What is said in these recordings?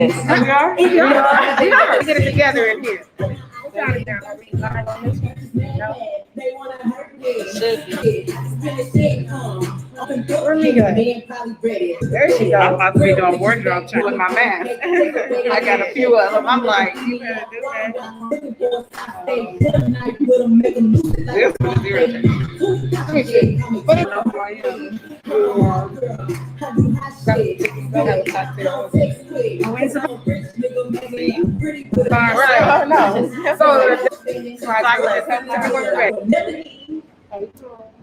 We are? We are. Get it together in here. Where me go? There she goes. I'm about to be doing wardrobe check with my man. I got a few of them. I'm like, you better do that. This one is irritating.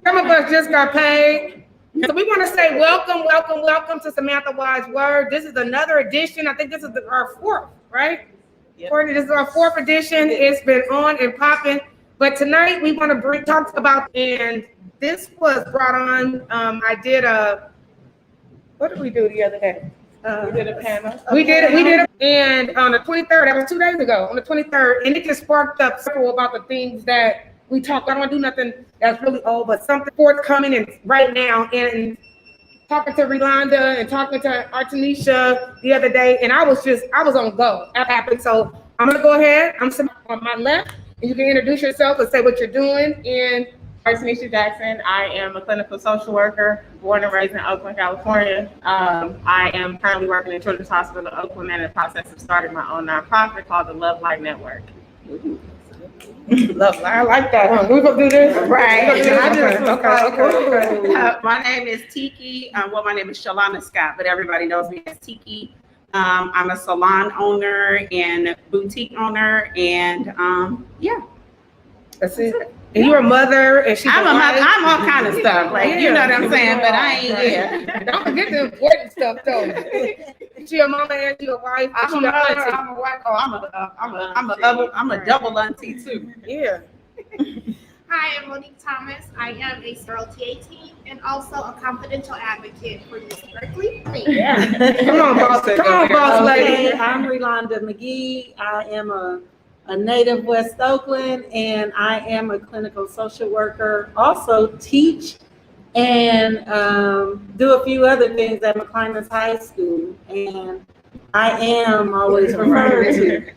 Some of us just got paid. So we want to say welcome, welcome, welcome to Samantha Wise Word. This is another edition. I think this is our fourth, right? Yep. This is our fourth edition. It's been on and popping. But tonight we want to talk about, and this was brought on. I did what did we do the other day? We did a panel. We did it. And on the 23rd, that was 2 days ago, on the 23rd, and it just sparked up several about the things that we talked. I don't want to do nothing that's really old, but something forthcoming and right now. And talking to Relonda and talking to Artanesha the other day, and I was on go. That happened. So I'm gonna go ahead. I'm on my left, and you can introduce yourself and say what you're doing. And Artanesha Jackson. I am a clinical social worker, born and raised in Oakland, California. I am currently working in Children's Hospital of Oakland and in the process of starting my own nonprofit called the Love Light Network. Love, I like that. Huh? We're gonna do this, right? Okay. My name is Tiki. My name is Shalana Scott, but everybody knows me as Tiki. I'm a salon owner and boutique owner, and yeah, that's it. And you're a mother, and she's I'm a mother. I'm all kind of stuff, like you know what I'm saying. But I ain't Don't forget the important stuff, though. She a mama and you a wife. I'm a mother. I'm a wife. Oh, I'm a double auntie too. Yeah. Hi, I'm Monique Thomas. I am a sterile TA and also a confidential advocate for Miss Berkeley. Yeah. Come on, boss lady. I'm Relonda McGhee. I am a native West Oakland, and I am a clinical social worker. Also teach and do a few other things at McClymonds High School. And I am always referred to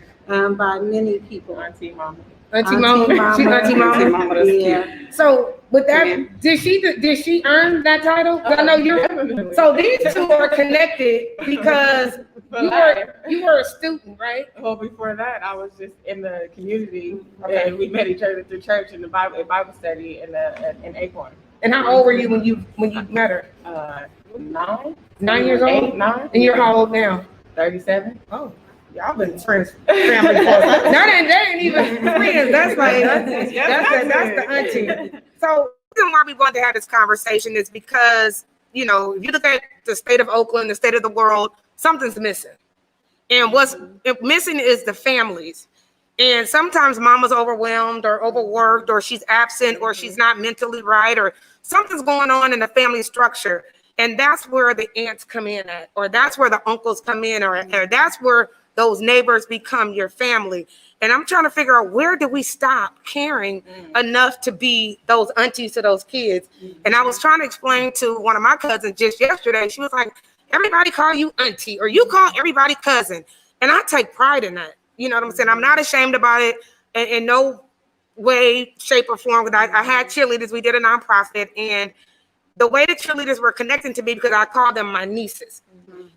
by many people. Auntie Mama. Auntie Mama. She's Auntie Mama. Yeah. So with that, did she earn that title? I know you're. So these two are connected because you were a student, right? Well, before that, I was just in the community, and we met each other through church in the Bible study in Acorn. And how old were you when you met her? 9. 9 years old. 8, 9. And you're how old now? 37. Oh. Y'all been friends, family for they ain't even friends. That's like that's the auntie. So the reason why we wanted to have this conversation is because if you look at the state of Oakland, the state of the world, something's missing, and what's missing is the families. And sometimes mama's overwhelmed or overworked, or she's absent, or she's not mentally right, or something's going on in the family structure, and that's where the aunts come in at, or that's where the uncles come in, or that's where those neighbors become your family. And I'm trying to figure out, where do we stop caring enough to be those aunties to those kids? And I was trying to explain to one of my cousins just yesterday. She was like, everybody call you auntie, or you call everybody cousin. And I take pride in that. You know what I'm saying? I'm not ashamed about it in no way, shape, or form. I had cheerleaders. We did a nonprofit. And the way the cheerleaders were connecting to me, because I called them my nieces.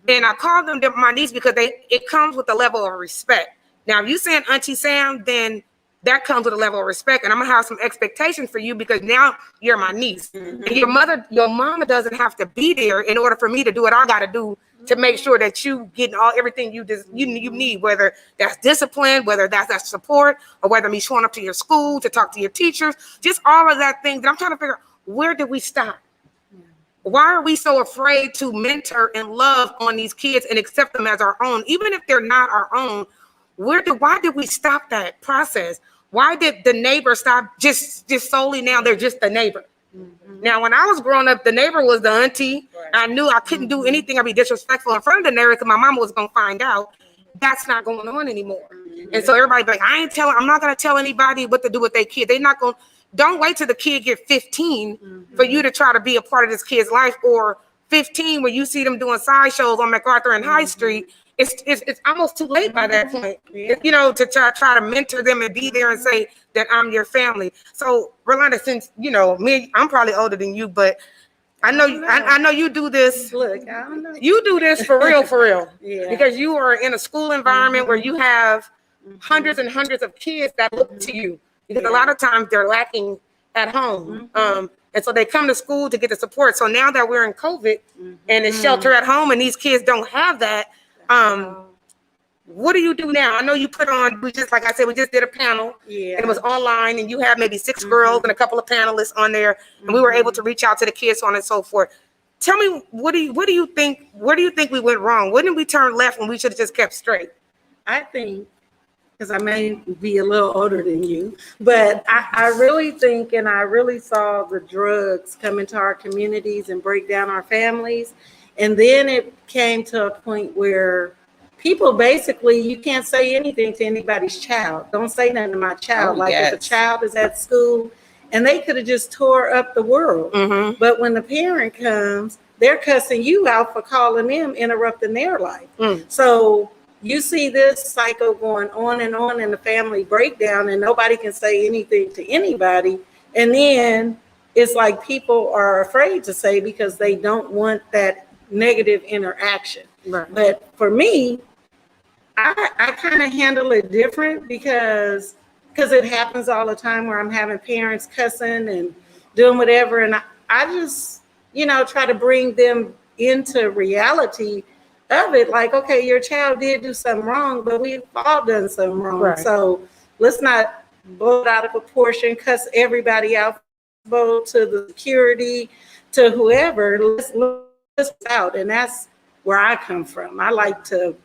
And I called them my niece because it comes with a level of respect. Now, if you saying Auntie Sam, then that comes with a level of respect. And I'm going to have some expectations for you because now you're my niece. And your mama doesn't have to be there in order for me to do what I got to do to make sure that you getting everything you need, whether that's discipline, whether that's that support, or whether me showing up to your school to talk to your teachers, just all of that things. And I'm trying to figure out, where do we stop? Why are we so afraid to mentor and love on these kids and accept them as our own, even if they're not our own? Why did we stop that process? Why did the neighbor stop just solely now they're just the neighbor? Now, when I was growing up, the neighbor was the auntie. Right. I knew I couldn't do anything. I'd be disrespectful in front of the neighbor because my mama was going to find out. That's not going on anymore. And so everybody be like, I'm not going to tell anybody what to do with their kid. They're not going to. Don't wait till the kid get 15 for you to try to be a part of this kid's life, or 15 when you see them doing sideshows on MacArthur and High Street it's almost too late by that point, you know, to try to mentor them and be there and say that I'm your family. So Relonda, since you know me, I'm probably older than you, but I know you do this. Look, I don't know. You do this for real, Yeah. because you are in a school environment where you have hundreds and hundreds of kids that look to you, because a lot of times they're lacking at home. And so they come to school to get the support. So now that we're in COVID and it's shelter at home and these kids don't have that, what do you do now? I know you put on, like I said, we just did a panel. Yeah. And it was online, and you had maybe 6 girls and a couple of panelists on there, and we were able to reach out to the kids, so on and so forth. Tell me, what do you think? Where do you think we went wrong? When did we turn left when we should have just kept straight? I think, because I may be a little older than you, but I really think, and I really saw the drugs come into our communities and break down our families. And then it came to a point where people basically, you can't say anything to anybody's child. Don't say nothing to my child. If a child is at school, and they could have just tore up the world. But when the parent comes, they're cussing you out for calling them, interrupting their life. So you see this cycle going on and the family breakdown, and nobody can say anything to anybody. And then it's like people are afraid to say because they don't want that negative interaction. Right. But for me, I kind of handle it different because it happens all the time where I'm having parents cussing and doing whatever. And I just, try to bring them into reality of it. Like, okay, your child did do something wrong, but we've all done something wrong. Right. So let's not blow it out of proportion, cuss everybody out, go to the security, to whoever. Let's out. And that's where I come from. I like to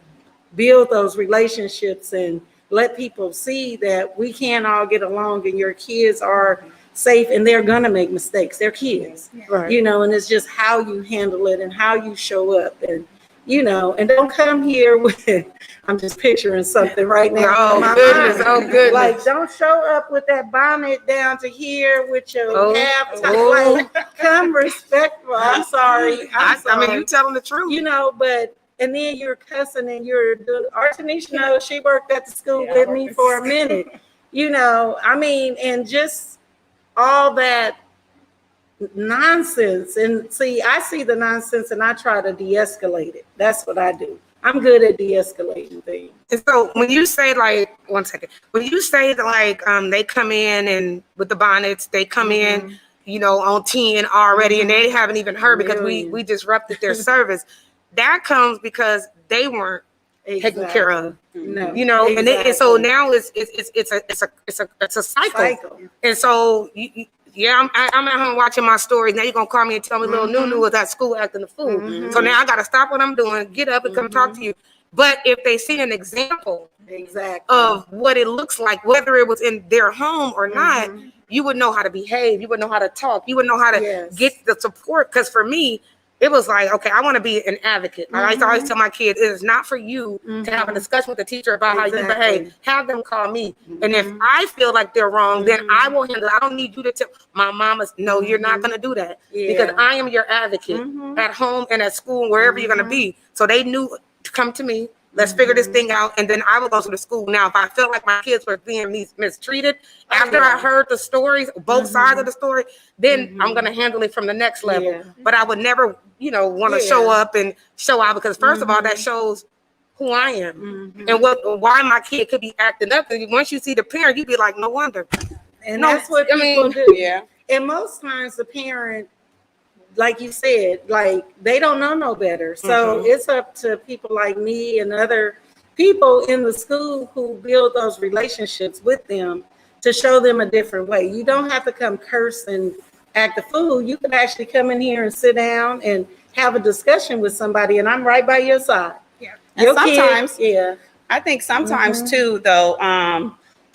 build those relationships and let people see that we can all get along, and your kids are safe, and they're gonna make mistakes. They're kids, Right. And it's just how you handle it and how you show up, and and don't come here with, I'm just picturing something right now. Oh goodness. Like, don't show up with that bonnet down to here with your half tight. Like, come respectful. I'm sorry. I mean, you telling the truth. But and then you're cussing and you're doing. Artanesha knows, she worked at the school with me for a minute. And just all that nonsense. And see, I see the nonsense and I try to de-escalate it. That's what I do. I'm good at de-escalating things. And so when you say, like, one second, when you say that, like, they come in and with the bonnets, they come in, on 10 already, and they haven't even heard because we disrupted their service. That comes because they weren't taken care of. No, and so now it's a cycle. And so I'm at home watching my stories. Now you're gonna call me and tell me little Nunu was at school acting a fool. So now I gotta stop what I'm doing, get up and come talk to you. But if they see an example of what it looks like, whether it was in their home or not, you would know how to behave. You would know how to talk. You would know how to get the support. Because for me, it was like, okay, I want to be an advocate. I always tell my kids, it is not for you to have a discussion with the teacher about how you behave. Have them call me. And if I feel like they're wrong, then I will handle it. I don't need you to tell my mama's, no, you're not going to do that. Because I am your advocate at home and at school, wherever you're going to be. So they knew to come to me. Let's figure this thing out. And then I would go to the school. Now, if I felt like my kids were being mistreated, after I heard the stories, both sides of the story, then I'm going to handle it from the next level. But I would never, want to show up and show out, because first of all, that shows who I am and why my kid could be acting up. And once you see the parent, you'd be like, no wonder. And that's what people do. Yeah. And most times the parent, like you said, like, they don't know no better. So it's up to people like me and other people in the school who build those relationships with them to show them a different way. You don't have to come curse and act a fool. You can actually come in here and sit down and have a discussion with somebody, and I'm right by your side. Yeah. And sometimes, I think sometimes too, though,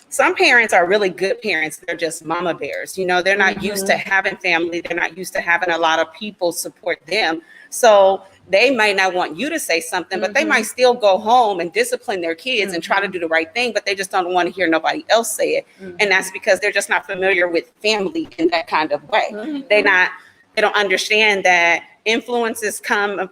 some parents are really good parents. They're just mama bears. They're not used to having family. They're not used to having a lot of people support them. So they might not want you to say something, but they might still go home and discipline their kids and try to do the right thing, but they just don't want to hear nobody else say it. And that's because they're just not familiar with family in that kind of way. They don't understand that influences come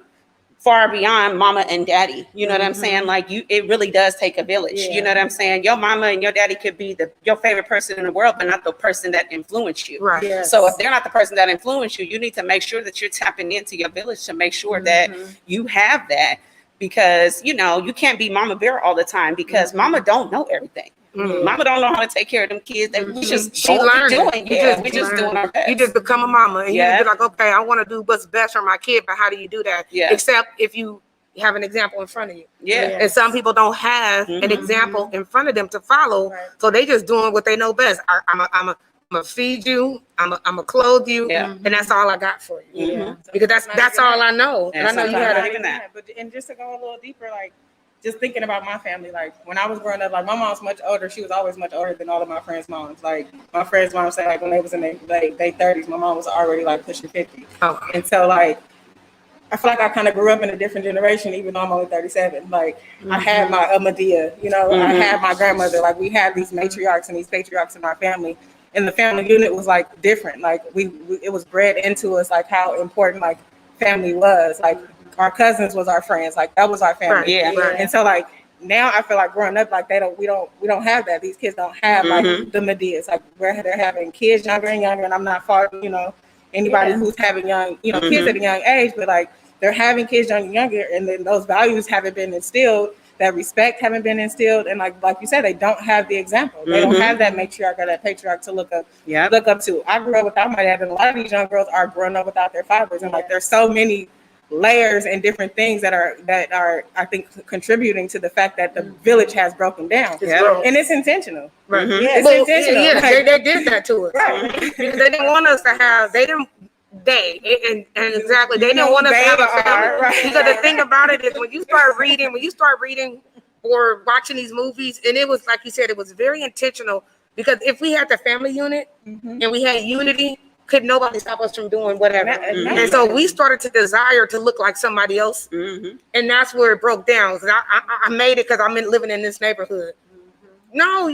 far beyond mama and daddy. You know what I'm saying? Like it really does take a village. You know what I'm saying? Your mama and your daddy could be your favorite person in the world, but not the person that influenced you. Right. Yes. So if they're not the person that influenced you, you need to make sure that you're tapping into your village to make sure that you have that, because you can't be mama bear all the time, because mama don't know everything. Mama don't know how to take care of them kids. We just she learned doing. We just doing our best. You just become a mama, and you be like, okay, I want to do what's best for my kid, but how do you do that? Except if you have an example in front of you. And some people don't have an example in front of them to follow, so they just doing what they know best. I'm gonna feed you, I'm gonna clothe you, and that's all I got for you. Because that's all I know. And I know you had even that. But and just to go a little deeper, like just thinking about my family, like when I was growing up, like my mom's much older. She was always much older than all of my friends' moms. Like my friends' moms said, like when they was in their 30s, my mom was already like pushing 50. And so like I feel like I kind of grew up in a different generation, even though I'm only 37. Like I had my Medea, I had my grandmother. Like we had these matriarchs and these patriarchs in our family. And the family unit was like different. Like it was bred into us, like how important like family was. Like our cousins was our friends. Like that was our family. And so like now I feel like growing up, like we don't have that. These kids don't have like the Medeas. Like they're having kids younger and younger. And I'm not faulting, anybody who's having young, kids at a young age, but like they're having kids younger and younger, and then those values haven't been instilled. That respect haven't been instilled, and like you said, they don't have the example. They don't have that matriarch or that patriarch to look up to. I grew up without my dad, and a lot of these young girls are growing up without their fathers, and like there's so many layers and different things that are I think contributing to the fact that the village has broken down, and it's intentional. Right? It's intentional. Yeah, they did that to us, because they didn't want us to have. They didn't. They exactly. They didn't want us to have a family. Because the thing about it is when you start reading or watching these movies, and it was like you said, it was very intentional, because if we had the family unit and we had unity, could nobody stop us from doing whatever. And so we started to desire to look like somebody else, and that's where it broke down. Because I made it because I'm living in this neighborhood. No,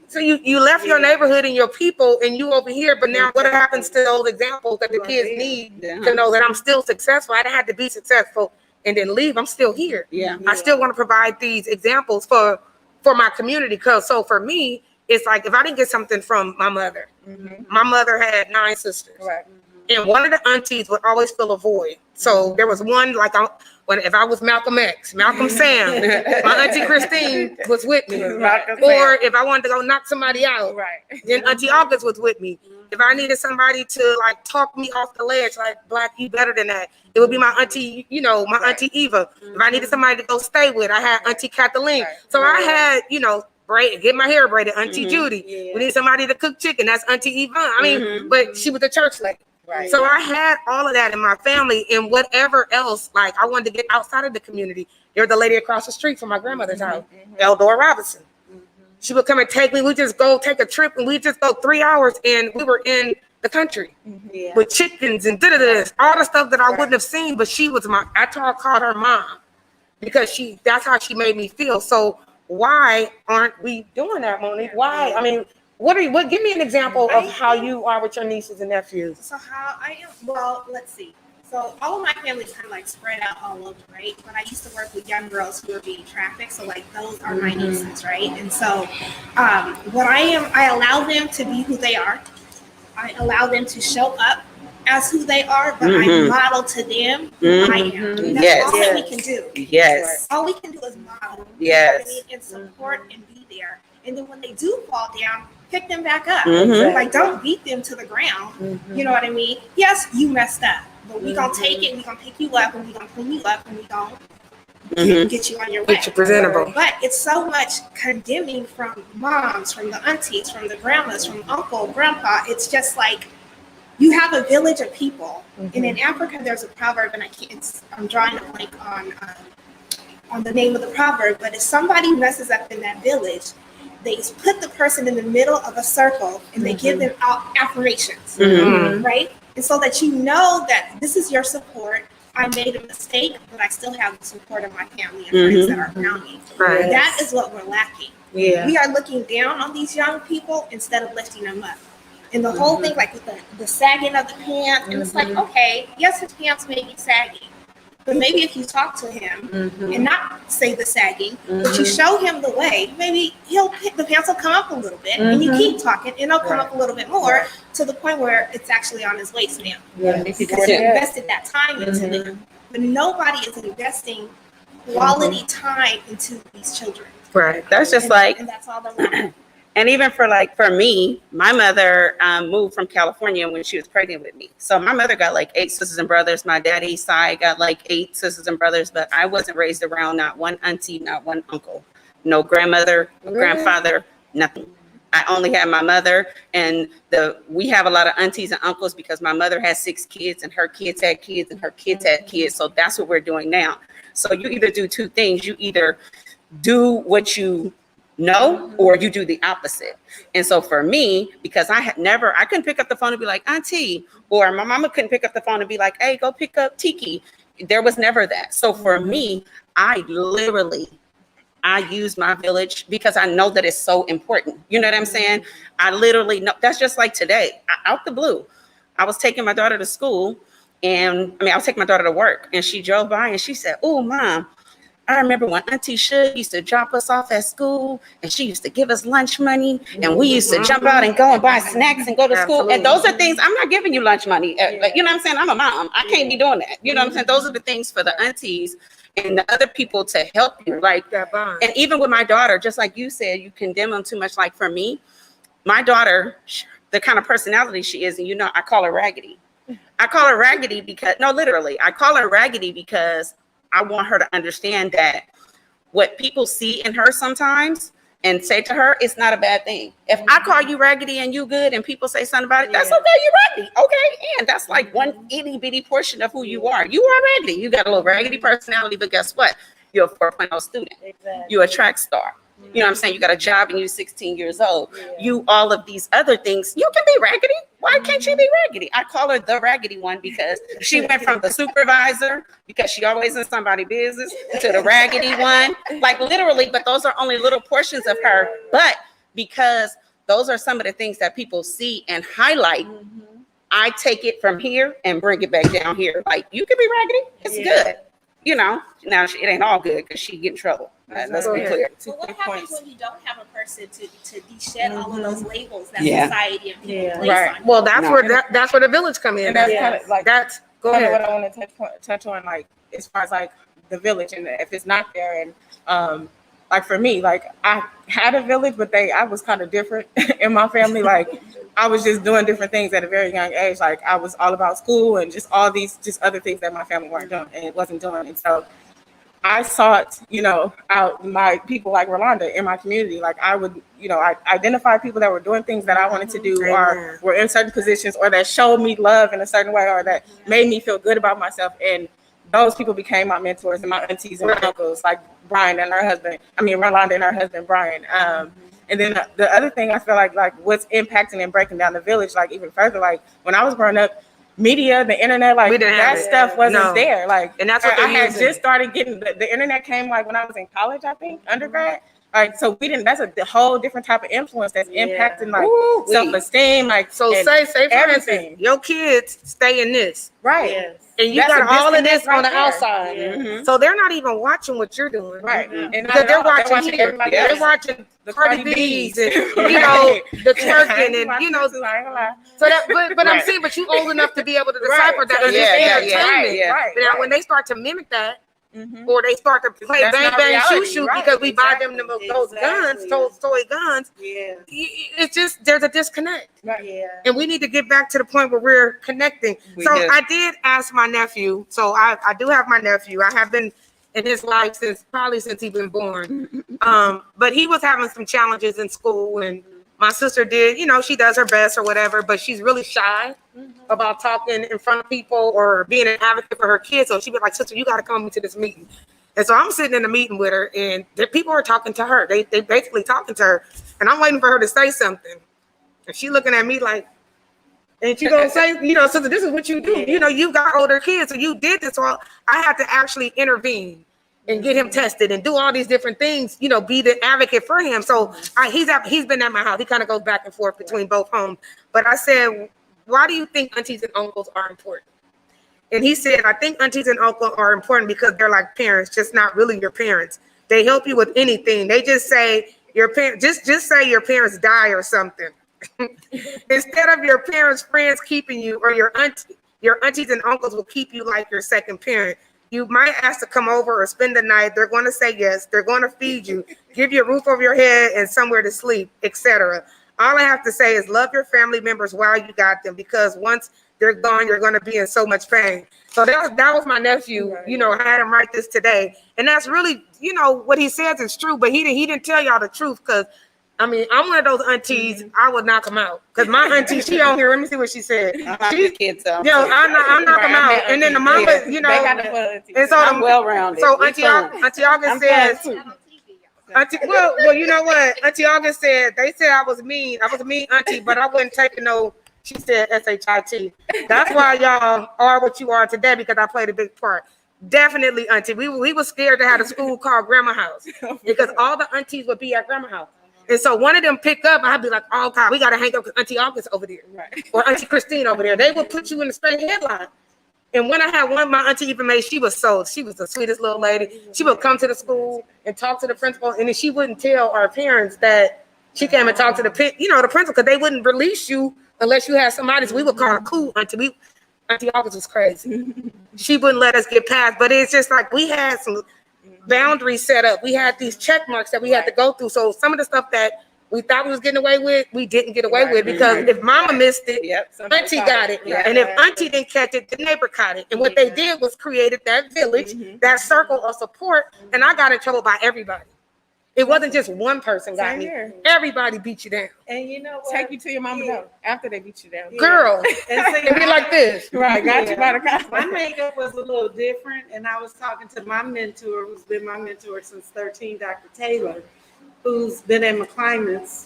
so you left your neighborhood and your people, and you over here, but now what happens to those examples that the kids need to know that I'm still successful? I had to be successful and then leave. I'm still here. I still want to provide these examples for my community. So for me, it's like if I didn't get something from my mother, my mother had 9 sisters. And one of the aunties would always fill a void. So there was one, like if I was Malcolm X, Malcolm Sam, my auntie Christine was with me. Or if I wanted to go knock somebody out, then Auntie August was with me. If I needed somebody to like talk me off the ledge, like Black, you better than that, it would be my auntie, my auntie Eva. If I needed somebody to go stay with, I had Auntie Kathleen. So I had, get my hair braided, Auntie Judy. We need somebody to cook chicken, that's Auntie Yvonne. But she was the church lady. So I had all of that in my family, and whatever else, like I wanted to get outside of the community. There's the lady across the street from my grandmother's house, Eldora Robinson. She would come and take me. We just go take a trip, and we just go 3 hours, and we were in the country with chickens and all the stuff that I wouldn't have seen. But she was I called her mom, because that's how she made me feel. So why aren't we doing that, Monique? Why? Give me an example of how you are with your nieces and nephews. So how I am, well, let's see. So all of my family is kind of like spread out all over, right? But I used to work with young girls who were being trafficked. So like those are my nieces, right? And so what I allow them to be who they are. I allow them to show up as who they are, but I model to them who I am. That's all that we can do. All we can do is model. And support and be there. And then when they do fall down, pick them back up. Like, don't beat them to the ground. You know what I mean? Yes, you messed up, but we're going to take it, we're going to pick you up, and we're going to clean you up, and we're going to get you on your way. Get you presentable. But it's so much condemning from moms, from the aunties, from the grandmas, from uncle, grandpa. It's just like, you have a village of people. And in Africa, there's a proverb, and I'm drawing a blank on the name of the proverb, but if somebody messes up in that village, they put the person in the middle of a circle and they give them affirmations, right? And so that you know that this is your support. I made a mistake, but I still have the support of my family and friends that are around me. That is what we're lacking. We are looking down on these young people instead of lifting them up. And the whole thing, like with the sagging of the pants, and it's like, okay, yes, his pants may be sagging, But maybe if you talk to him and not say the sagging, but you show him the way, maybe the pants will come up a little bit, and you keep talking, and it'll come up a little bit more to the point where it's actually on his waist now. Because you invested that time into them. But nobody is investing quality time into these children. Right. That's just like, and that's all they want. and even for me, my mother moved from California when she was pregnant with me. So my mother got like 8 sisters and brothers. My daddy's side got like 8 sisters and brothers, but I wasn't raised around not one auntie, not one uncle, no grandmother, no grandfather, nothing. I only had my mother, and we have a lot of aunties and uncles because my mother has 6 kids and her kids had kids and her kids had kids. So that's what we're doing now. So you either do 2 things. You either do what you know, or you do the opposite. And so for me, because I couldn't pick up the phone and be like, Auntie, or my mama couldn't pick up the phone and be like, hey, go pick up Tiki. There was never that. So for me, I use my village because I know that it's so important. You know what I'm saying? I literally know. That's just like today, out the blue. I was taking my daughter to school, I was taking my daughter to work, and she drove by and she said, oh, Mom, I remember when Auntie Shug used to drop us off at school, and she used to give us lunch money, and we used to jump out and go and buy snacks and go to school. And those are things, I'm not giving you lunch money. Like, you know what I'm saying? I'm a mom. I can't be doing that. You know what I'm saying? Those are the things for the aunties and the other people to help you. Like, and even with my daughter, just like you said, you condemn them too much. Like for me, my daughter, the kind of personality she is, and I call her raggedy. I call her raggedy because, no, literally, I call her raggedy because I want her to understand that what people see in her sometimes and say to her, it's not a bad thing. If I call you raggedy and you good and people say something about it, that's okay, you're raggedy. Okay. And that's like one itty bitty portion of who you are. You are raggedy. You got a little raggedy personality, but guess what? You're a 4.0 student. Exactly. You're a track star. You know what I'm saying? You got a job and you're 16 years old. You, all of these other things, you can be raggedy. Why can't you be raggedy? I call her the raggedy one because she went from the supervisor, because she always in somebody's business, to the raggedy one. Like literally, but those are only little portions of her. But because those are some of the things that people see and highlight, I take it from here and bring it back down here. Like, you can be raggedy. It's good. Now it ain't all good because she get in trouble. Let's be clear. Well, what happens when you don't have a person to de-shed all of those labels that society and people place on you? Well, that's where the village come in. And that's kind of like go ahead. What I want to touch on, like as far as like the village, and if it's not there, and like for me, like I had a village, but I was kind of different in my family. Like I was just doing different things at a very young age. Like I was all about school and just all these just other things that my family weren't doing and it wasn't doing. And so I sought, out my people like Relonda in my community. Like I would, I identify people that were doing things that I wanted to do, or were in certain positions, or that showed me love in a certain way, or that made me feel good about myself. And those people became my mentors and my aunties and my uncles, like Relonda and her husband, Brian. And then the other thing I feel like what's impacting and breaking down the village, like even further, like when I was growing up, media, the internet, like that stuff wasn't there. Like, and that's what I had just started getting. The internet came like when I was in college, I think, undergrad. Like, so we didn't. That's a whole different type of influence that's impacting like self-esteem. Like, so say for everything. Your kids stay in this, right? Yes. And you got all of this on the outside, so they're not even watching what you're doing, right? And because they're watching here, they're watching the Cardi B's and the twerking and So that, but I'm saying, but you old enough to be able to decipher that, understand entertainment. Right. But now when they start to mimic that, or they start to play bang bang shoot because we buy them those guns, toy guns. It's just there's a disconnect. And we need to get back to the point where we're connecting. I did ask my nephew. So I do have my nephew. I have been in his life since he's been born. But he was having some challenges in school, and my sister did, she does her best or whatever, but she's really shy about talking in front of people or being an advocate for her kids. So she'd be like, sister, you got to come to this meeting. And so I'm sitting in the meeting with her, and the people are talking to her. They basically talking to her, and I'm waiting for her to say something. And she looking at me like, and she gonna say, sister, this is what you do. You got older kids, so you did this. So I had to actually intervene and get him tested and do all these different things, be the advocate for him. So he's been at my house. He kind of goes back and forth between both homes. But I said, why do you think aunties and uncles are important? And he said, I think aunties and uncles are important because they're like parents, just not really your parents. They help you with anything. They just say your parents, just say your parents die or something. Instead of your parents' friends keeping you, or your aunties and uncles will keep you like your second parent. You might ask to come over or spend the night. They're going to say yes. They're going to feed you, give you a roof over your head and somewhere to sleep, etc. All I have to say is love your family members while you got them, because once they're gone, you're going to be in so much pain. So that was my nephew. You know, I had him write this today, and that's really, you know, what he says is true. But he didn't tell y'all the truth, because I mean, I'm one of those aunties. I would knock him out, because my auntie, she on here. Let me see what she said. The kids up. Yo, I knock him out, and then the mama, you know, and so I'm well-rounded. So Auntie August says, well, you know what? Auntie August said, they said I was mean auntie, but I wasn't taking no. She said SHIT. That's why y'all are what you are today, because I played a big part. Definitely, auntie. We were scared to have a school called Grandma House, because all the aunties would be at Grandma House. And so one of them pick up, I'd be like, oh God, we got to hang up with Auntie August over there. Right. Or Auntie Christine over there. They would put you in the straight headline. And when I had one, my auntie even made, she was the sweetest little lady. She would come to the school and talk to the principal, and then she wouldn't tell our parents that she came and talked to the principal, because they wouldn't release you unless you had somebody. So we would call her cool auntie. Auntie August was crazy. She wouldn't let us get past, but it's just like we had some boundaries set up. We had these check marks that we had to go through. So some of the stuff that we thought we was getting away with, we didn't get away with, because if mama missed it, auntie got it. And if auntie didn't catch it, the neighbor caught it. And what they did was created that village, that circle of support. And I got in trouble by everybody. It wasn't just one person got me. Everybody beat you down. And you know what? Take you to your mama though, after they beat you down. Girl, and be like this. Right, got you by the collar. My makeup was a little different, and I was talking to my mentor, who's been my mentor since 13, Dr. Taylor, who's been in McClymonds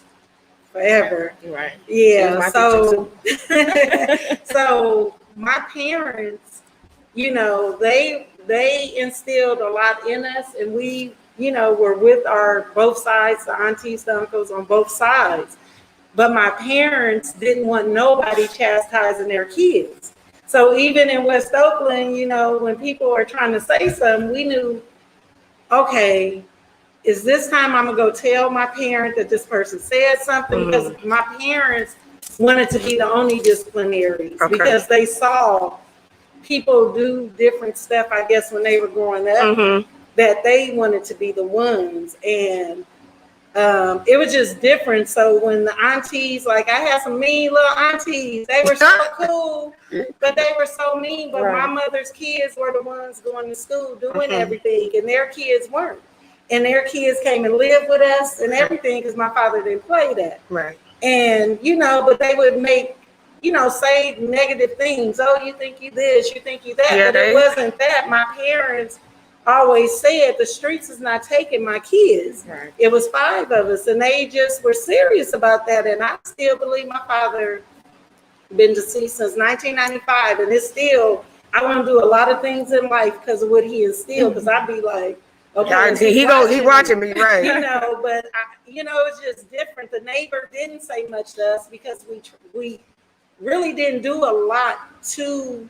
forever. Right. Yeah. So, so my parents, you know, they instilled a lot in us, and we, you know, were with our both sides, the aunties, the uncles on both sides. But my parents didn't want nobody chastising their kids. So even in West Oakland, you know, when people are trying to say something, we knew, okay, is this time I'm gonna go tell my parent that this person said something? Because my parents wanted to be the only disciplinaries, because they saw people do different stuff, I guess, when they were growing up, that they wanted to be the ones. And it was just different. So when the aunties, like I had some mean little aunties, they were so cool, but they were so mean. But my mother's kids were the ones going to school doing everything, and their kids weren't. And their kids came and lived with us and everything, because my father didn't play that. Right. And, you know, but they would make, you know, say negative things. Oh, you think you this, you think you that. Yeah, but it wasn't that. My parents always said the streets is not taking my kids. Right. It was 5 of us, and they just were serious about that. And I still believe my father been deceased since 1995, and it's still, I want to do a lot of things in life because of what he instilled. Because I'd be like, okay, he watching me, right? You know, but you know, it's just different. The neighbor didn't say much to us because we really didn't do a lot to,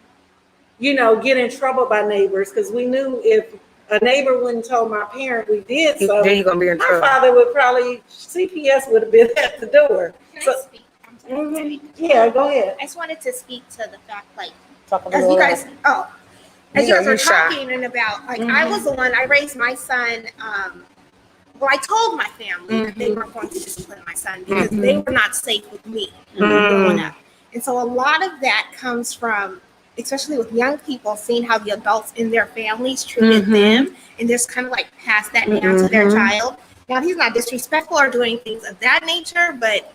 you know, get in trouble by neighbors, because we knew if a neighbor wouldn't tell my parent we did so, then you're gonna be in trouble. My father would probably, CPS would have been at the door. Can I speak? Yeah, go ahead. I just wanted to speak to the fact, like, as you guys, as you guys were talking and about, like, I was the one, I raised my son, well, I told my family that they were going to discipline my son because they were not safe with me growing up. And so a lot of that comes from, especially with young people, seeing how the adults in their families treated them, and just kind of like pass that down to their child. Now, he's not disrespectful or doing things of that nature, but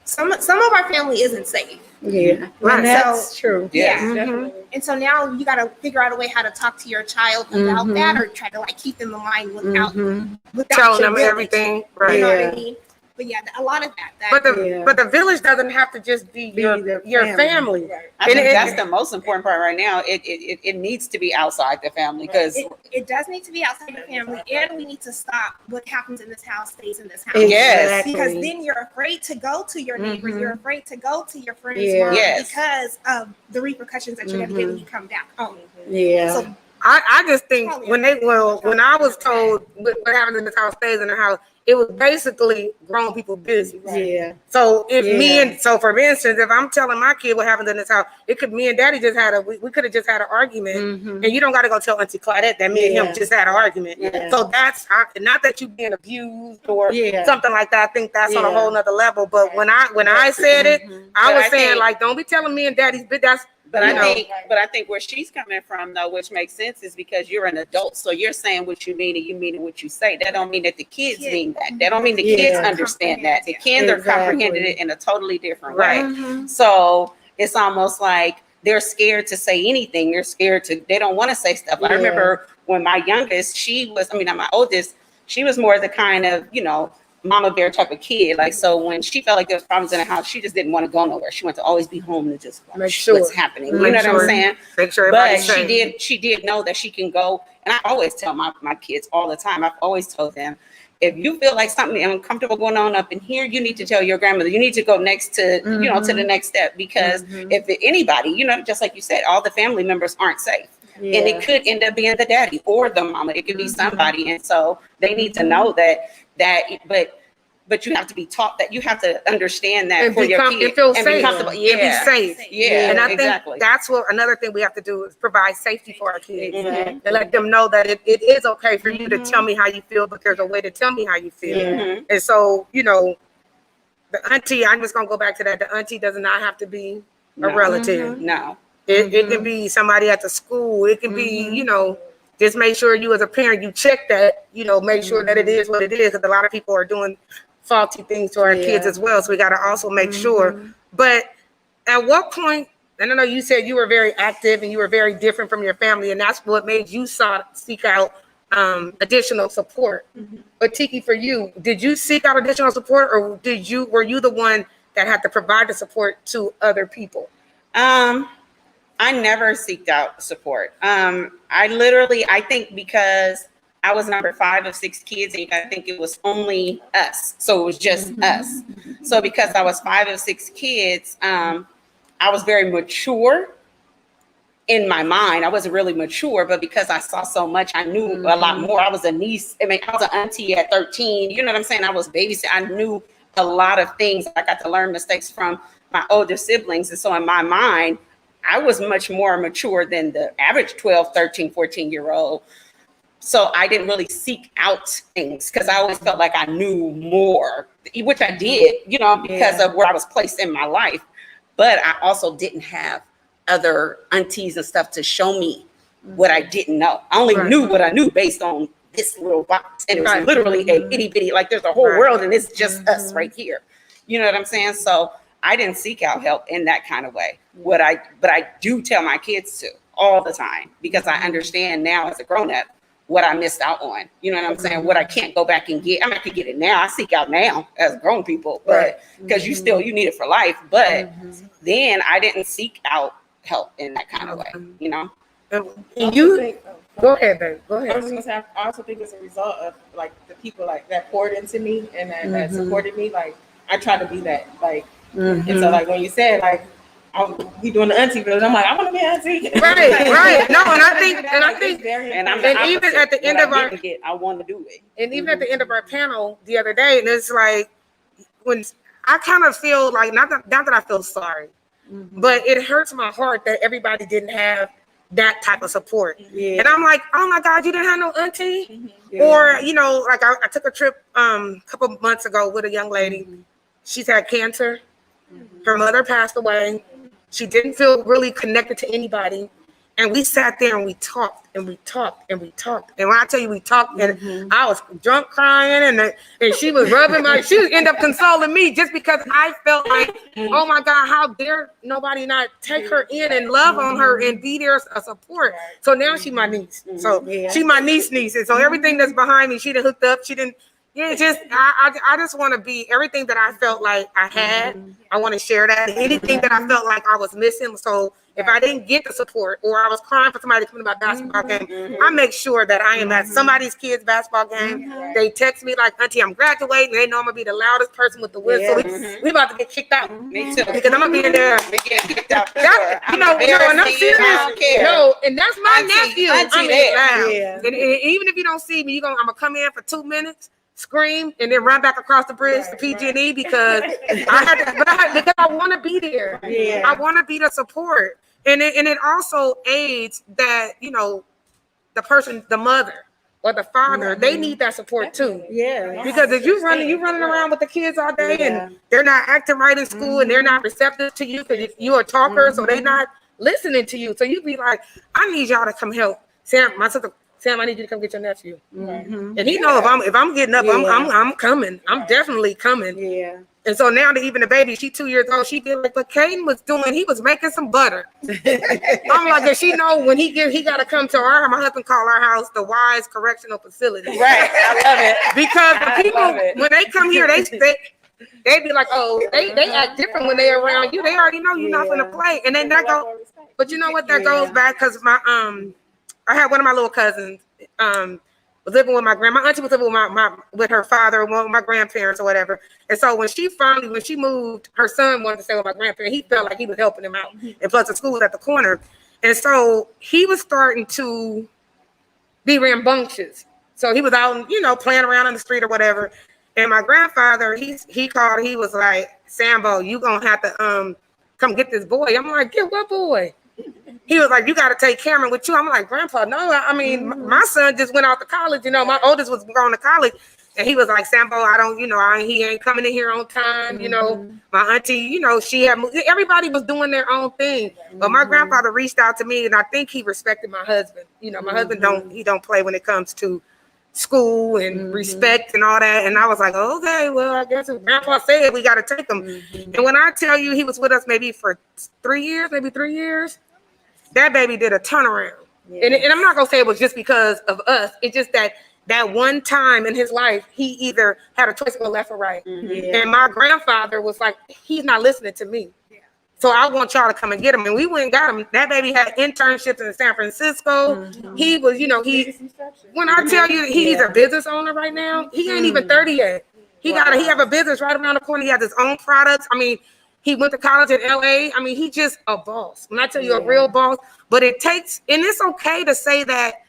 some of our family isn't safe. Yeah, right. That's true. Yeah. And so now you got to figure out a way how to talk to your child about that, or try to like keep them in line without telling them everything. Right. You know what I mean? but yeah, a lot of that. But the village doesn't have to just be your family. I think that's the most important part right now. It needs to be outside the family, because it does need to be outside the family, and we need to stop what happens in this house stays in this house. Yes. Because then you're afraid to go to your neighbors, you're afraid to go to your friends because of the repercussions that you're going to get when you come back home. Yeah. So I just think when I was told what happens in this house stays in the house, it was basically grown people business. Yeah. So so for instance, if I'm telling my kid what happens in this house, it could me and Daddy just had we could have just had an argument, and you don't got to go tell Auntie Claudette that me and him just had an argument. Yeah. So that's not that you being abused or something like that. I think that's on a whole nother level. But when I said it, I was saying like, don't be telling me and Daddy's business. But I think where she's coming from, though, which makes sense, is because you're an adult. So you're saying what you mean and you mean what you say. That don't mean that the kids mean that. That don't mean the kids understand that. The kids are comprehending it in a totally different way. So it's almost like they're scared to say anything. They don't want to say stuff. I remember when my youngest, my oldest, she was more the kind of, mama bear type of kid. Like, so when she felt like there was problems in the house, she just didn't want to go nowhere. She wanted to always be home to just watch what's happening. You know what I'm saying? Make sure but she did know that she can go. And I always tell my kids all the time, I've always told them, if you feel like something uncomfortable going on up in here, you need to tell your grandmother. You need to go next to, to the next step. Because if anybody, just like you said, all the family members aren't safe. And it could end up being the daddy or the mama. It could be somebody. And so they need to know but you have to be taught that. You have to understand that for your kids. It feels and safe. be comfortable. It be safe. Yeah, and I think that's what another thing we have to do is provide safety for our kids and let them know that it is okay for you to tell me how you feel, but there's a way to tell me how you feel. And so, the auntie, I'm just gonna go back to that. The auntie does not have to be a relative. No. It can be somebody at the school. It can be, just make sure you as a parent, you check that, make sure that it is what it is. Because a lot of people are doing faulty things to our kids as well. So we got to also make sure. But at what point, and I know you said you were very active and you were very different from your family, and that's what made you seek out additional support. But Tiki, for you, did you seek out additional support, or were you the one that had to provide the support to other people? I never seeked out support. I think because I was number 5 of 6 kids, and I think it was only us. So it was just us. So because I was 5 of 6 kids, I was very mature in my mind. I wasn't really mature, but because I saw so much, I knew a lot more. I was a niece. I was an auntie at 13. You know what I'm saying? I was babysitting. I knew a lot of things. I got to learn mistakes from my older siblings. And so in my mind, I was much more mature than the average 12, 13, 14-year-old. So I didn't really seek out things because I always felt like I knew more, which I did, because of where I was placed in my life. But I also didn't have other aunties and stuff to show me what I didn't know. I only knew what I knew based on this little box. And it was literally a itty bitty, like there's a whole world and it's just us right here. You know what I'm saying? So I didn't seek out help in that kind of way. But I do tell my kids to all the time, because I understand now as a grown-up what I missed out on. You know what I'm saying? What I can't go back and get. I could get it now. I seek out now as grown people, but because you need it for life. But then I didn't seek out help in that kind of way, And you go ahead, babe. Go ahead. I was gonna say, I also think it's a result of like the people like that poured into me and that supported me. Like I try to be that. Like and so like when you said like we doing the auntie village, I'm like, I want to be auntie. Right. No, and I think and even at the end of our I want to do it. And even at the end of our panel the other day, and it's like when I kind of feel like not that I feel sorry, but it hurts my heart that everybody didn't have that type of support. And I'm like, oh my God, you didn't have no auntie? Or, like I took a trip a couple of months ago with a young lady. She's had cancer. Her mother passed away. She didn't feel really connected to anybody. And we sat there and we talked and we talked and we talked. And when I tell you we talked, and I was drunk crying, and she was rubbing she would end up consoling me just because I felt like, oh my God, how dare nobody not take her in and love on her and be there as a support. So now she's my niece. So she's my niece. And so everything that's behind me, she done hooked up. She didn't, Yeah, just I just want to be everything that I felt like I had. I want to share that. Anything that I felt like I was missing. So if I didn't get the support or I was crying for somebody to come to my basketball game, I make sure that I am at somebody's kid's basketball game. They text me like, Auntie, I'm graduating. They know I'm gonna be the loudest person with the whistle. We about to get kicked out. Me too. Because I'm gonna be in there. We get kicked out. That, and I'm serious. I don't care. No, and that's my Auntie, nephew. Auntie I mean, there. loud. Yeah. And even if you don't see me, I'm gonna come in for 2 minutes, scream, and then run back across the bridge to PG&E because because I want to be there. Yeah. I want to be the support, and it also aids that the person, the mother or the father, they need that support too. Yeah. Because if you're running around with the kids all day and they're not acting right in school and they're not receptive to you because you're a talker, so they're not listening to you. So you be like, I need y'all to come help. Sam, my sister, Sam, I need you to come get your nephew. And he know if I'm getting up, I'm coming. I'm definitely coming. Yeah. And so now that even the baby, she's 2 years old, she feel like what Caden was doing, he was making some butter. I'm like, does she know when he got to come to my husband called our house the Wise Correctional Facility. Right, I love it. Because the people, when they come here, they be like, oh, they act different when they're around you. They already know you're not going to play. And then that go, but you know what, that goes back because I had one of my little cousins, was living with my auntie was living with her father, one of my grandparents or whatever. And so when she moved, her son wanted to stay with my grandparents. He felt like he was helping him out. And plus the school was at the corner. And so he was starting to be rambunctious. So he was out, playing around in the street or whatever. And my grandfather, he called, he was like, Sambo, you gonna have to come get this boy. I'm like, get what boy? He was like, you got to take Cameron with you. I'm like, Grandpa, no. I mean, my son just went out to college. My oldest was going to college. And he was like, Sambo, he ain't coming in here on time. My auntie, she had, everybody was doing their own thing. But my grandfather reached out to me, and I think he respected my husband. My husband don't play when it comes to school and respect and all that. And I was like, okay, well, I guess if Grandpa said we got to take him. And when I tell you he was with us maybe for 3 years, that baby did a turnaround. And I'm not going to say it was just because of us. It's just that one time in his life, he either had a choice to go left or right. And my grandfather was like, he's not listening to me. So I want y'all to come and get him. And we went and got him. That baby had internships in San Francisco. He was, when I tell you he's a business owner right now, he ain't even 30 yet. He have a business right around the corner. He has his own products. I mean, he went to college in LA. I mean, he just a boss. When I tell you a real boss, but it takes, and it's okay to say that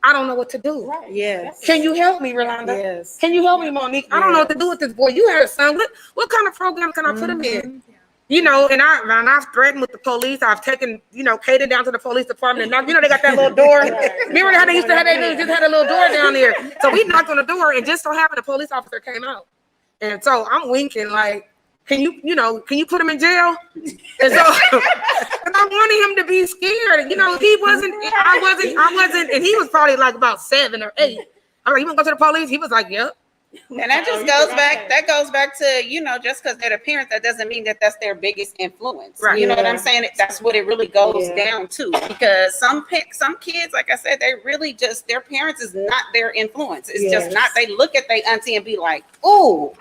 I don't know what to do. Right. Yes. Can you help me, Relonda? Yes. Can you help me, Monique? I don't know what to do with this boy. You had a son. What kind of program can I put him in? And I've threatened with the police. I've taken, Kaden down to the police department. And they got that little door. Remember how they used to have just had a little door down there. So we knocked on the door, and just so happened, a police officer came out. And so I'm winking like, can you put him in jail? And so I wanted him to be scared. He wasn't, I wasn't, and he was probably like about 7 or 8. I'm like, you want to go to the police? He was like, yep. And that just goes back. That goes back to just because they're the parents, that doesn't mean that that's their biggest influence. Right. You know what I'm saying? That's what it really goes down to. Because some kids, like I said, they really just their parents is not their influence. It's just not. They look at their auntie and be like, "Oh,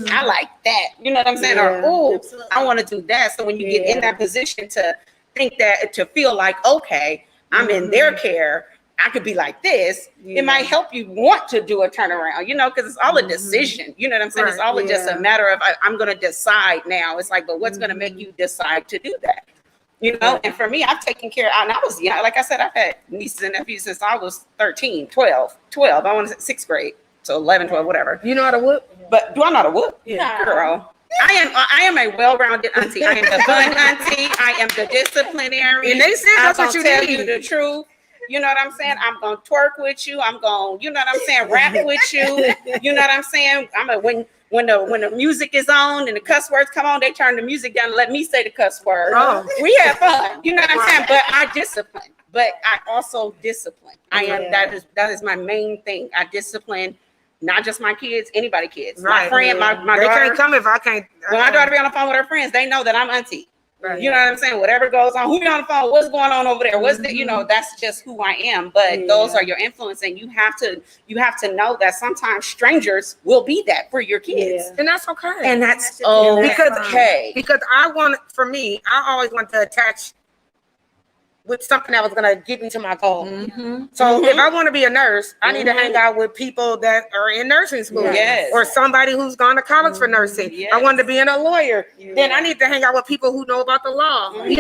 I like that." You know what I'm saying? Or "Oh, I want to do that." So when you get in that position to think that, to feel like, okay, I'm in their care, I could be like this. It might help you want to do a turnaround, because it's all a decision. You know what I'm saying? It's all just a matter of I'm going to decide now. It's like, but what's going to make you decide to do that? And for me, I've taken care. And I was young. Like I said, I've had nieces and nephews since I was 13, 12. I want to say 6th grade. So 11, 12, whatever. You know how to whoop? But do I know how to whoop? Yeah. Girl. I am a well-rounded auntie. I am the fun auntie. I am the disciplinary. And they said that's what you tell need. you the truth. You know what I'm saying? I'm going to twerk with you. I'm going, rap with you. You know what I'm saying? When the music is on and the cuss words come on, they turn the music down and let me say the cuss word. Oh. We have fun. You know what I'm saying? But I discipline. But I also discipline. That is my main thing. I discipline not just my kids, anybody kids. My friend, my they daughter. can't come if I can't. When my daughter be on the phone with her friends, they know that I'm auntie. Right. You know what I'm saying? Whatever goes on, who you on the phone? What's going on over there? What's the, you know, that's just who I am. But those are your influence, and you have to know that sometimes strangers will be that for your kids, And that's okay. and that's because okay. because I want, for me, I always want to attach with something that was gonna get me to my goal. So if I want to be a nurse, I need to hang out with people that are in nursing school, Yes. or somebody who's gone to college for nursing. Yes. I wanted to be in a lawyer, then I need to hang out with people who know about the law. You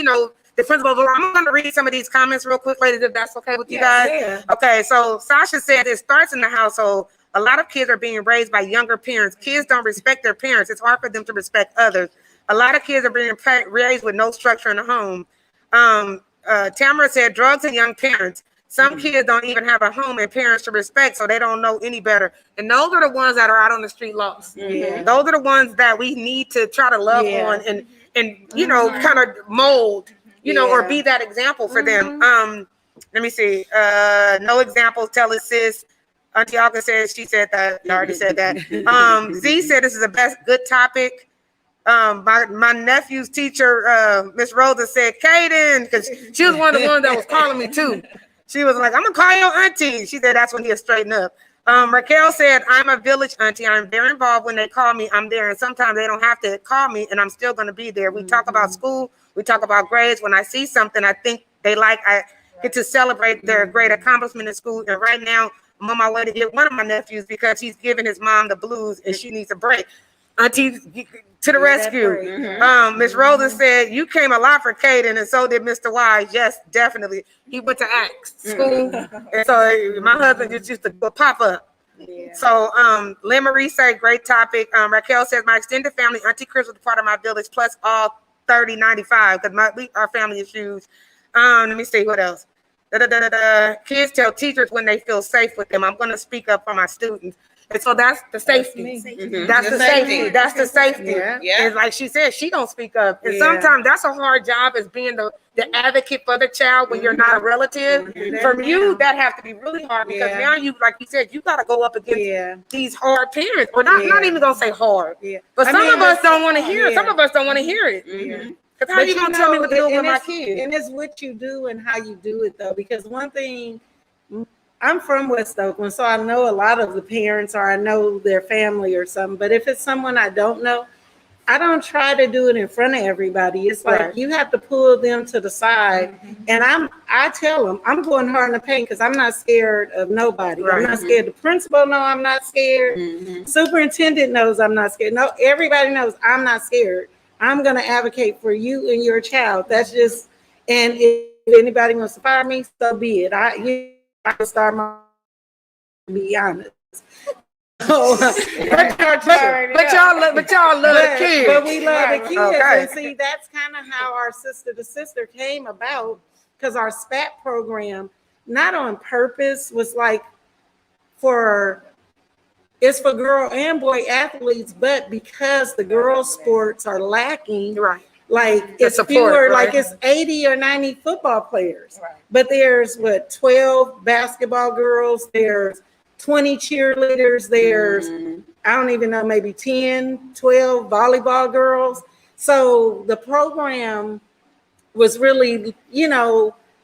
know, the principle of the law. I'm going to read some of these comments real quick, ladies, if that's okay with you guys. Yeah. Okay, so Sasha said it starts in the household. A lot of kids are being raised by younger parents. Kids don't respect their parents. It's hard for them to respect others. A lot of kids are being raised with no structure in the home. Tamara said drugs and young parents. Some kids don't even have a home and parents to respect, so they don't know any better. And those are the ones that are out on the street lost. Those are the ones that we need to try to love on and you know, kind of mold, you know, or be that example for them. Let me see. No examples. Tell us, sis. Auntie Alka said, she said that. I already said that. Z said this is the best, good topic. My nephew's teacher, Miss Rosa, said, Kaden, because she was one of the ones that was calling me too. She was like, I'm gonna call your auntie. She said that's when he'll straighten up. Raquel said, I'm a village auntie. I'm very involved when they call me. I'm there, and sometimes they don't have to call me, and I'm still gonna be there. We talk about school. We talk about grades. When I see something I think they like, I get to celebrate their great accomplishment in school. And right now, I'm on my way to get one of my nephews because he's giving his mom the blues, and she needs a break. Auntie, to the rescue. Miss Rosa said, you came a lot for Kaden, and so did Mr. Wise. Yes, definitely. He went to ACTS school, and so my husband just used to go pop up. So Lynn Marie said, great topic. Raquel says, my extended family, Auntie Chris was part of my village, plus all 3095, because our family is huge. Let me see, what else? Kids tell teachers when they feel safe with them. I'm going to speak up for my students. And so that's the safety. That's the safety. That's the safety. And like she said, she don't speak up. And sometimes that's a hard job, as being the advocate for the child when you're not a relative. For you, that have to be really hard, because now you, like you said, you got to go up against these hard parents. Or not even going to say hard. But some of us don't want to hear it. Some of us don't want to hear it. Because how you going to tell me what to do with my kids? And it's what you do and how you do it, though. Because one thing, I'm from West Oakland, so I know a lot of the parents, or I know their family or something. But if it's someone I don't know, I don't try to do it in front of everybody. It's like you have to pull them to the side. And I tell them, I'm going hard in the paint because I'm not scared of nobody. I'm not scared. The principal knows I'm not scared. Superintendent knows I'm not scared. No, everybody knows I'm not scared. I'm going to advocate for you and your child. That's just, and if anybody wants to fire me, so be it. I can start my, to be honest. But y'all love the kids. But we love the kids. Okay. And see, that's kind of how our Sister to Sister came about, because our SPAT program, not on purpose, was like it's for girl and boy athletes, but because the girls' sports are lacking, like it's fewer, like it's 80 or 90 football players, but there's 12 basketball girls, there's 20 cheerleaders, there's I don't even know, maybe 10, 12 volleyball girls. So the program was really,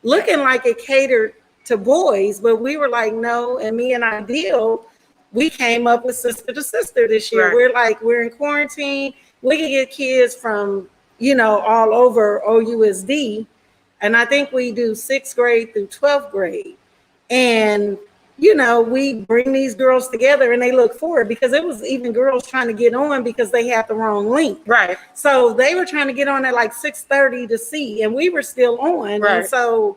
looking like it catered to boys, but we were like, no. And me and Ideal, we came up with Sister to Sister this year. We're in quarantine. We can get kids from, all over OUSD. And I think we do 6th grade through 12th grade. And, we bring these girls together and they look forward, because it was even girls trying to get on because they had the wrong link. So they were trying to get on at like 6:30 to see, and we were still on. And so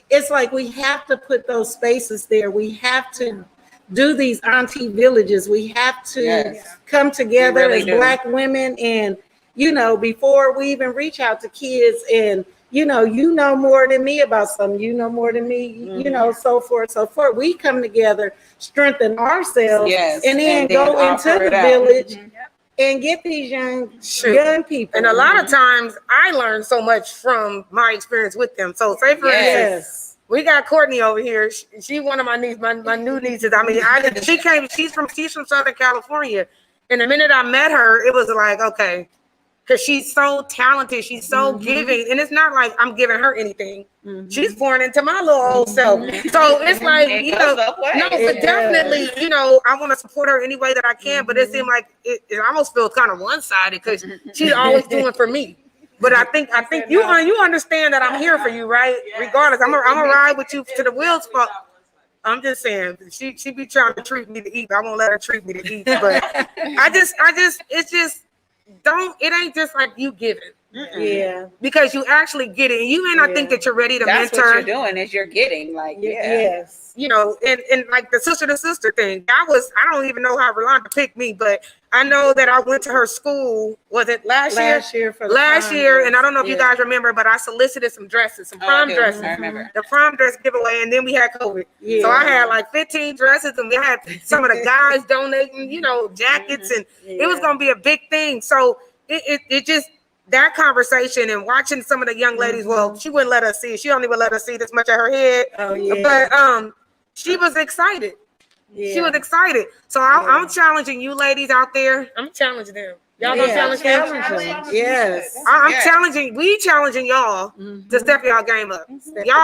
it's like we have to put those spaces there. We have to do these auntie villages. We have to come together as Black women, and before we even reach out to kids, and you know more than me about something, more than me, so forth. We come together, strengthen ourselves, and then go into the village and get these young people. And a lot of times I learn so much from my experience with them. So say for instance, we got Courtney over here. She one of my nieces, my new nieces. I mean, she's from Southern California. And the minute I met her, it was like, okay. because she's so talented, she's so giving, and it's not like I'm giving her anything. She's pouring into my little old self. So it's like, you know, no, but definitely, you know, I want to support her any way that I can, but it seemed like it almost feels kind of one-sided because she's always doing for me. But I think you understand that I'm here for you, right? Regardless, I'm gonna ride with you to the wheels fall. I'm just saying, she be trying to treat me to eat, but I won't let her treat me to eat. But it ain't just like you giving. Yeah. Because you actually get it. And you may not think that you're ready to That's mentor. what you're doing is you're getting like, Yes. You know, and like the sister to sister thing. I don't even know how Relonda picked me, but I know that I went to her school. Was it last year? Last year, and I don't know if you guys remember, but I solicited some dresses, some prom dresses. I remember. The prom dress giveaway, and then we had COVID. Yeah. So I had like 15 dresses, and we had some of the guys donating, you know, jackets, and it was gonna be a big thing. So it just, that conversation and watching some of the young ladies, well, she wouldn't let us see. She don't even let us see this much of her head. Oh yeah. But she was excited. Yeah. She was excited. So I'm challenging you ladies out there. I'm challenging them. Y'all gonna challenge them? Yes. I'm challenging. We challenging y'all to step y'all game up. Y'all.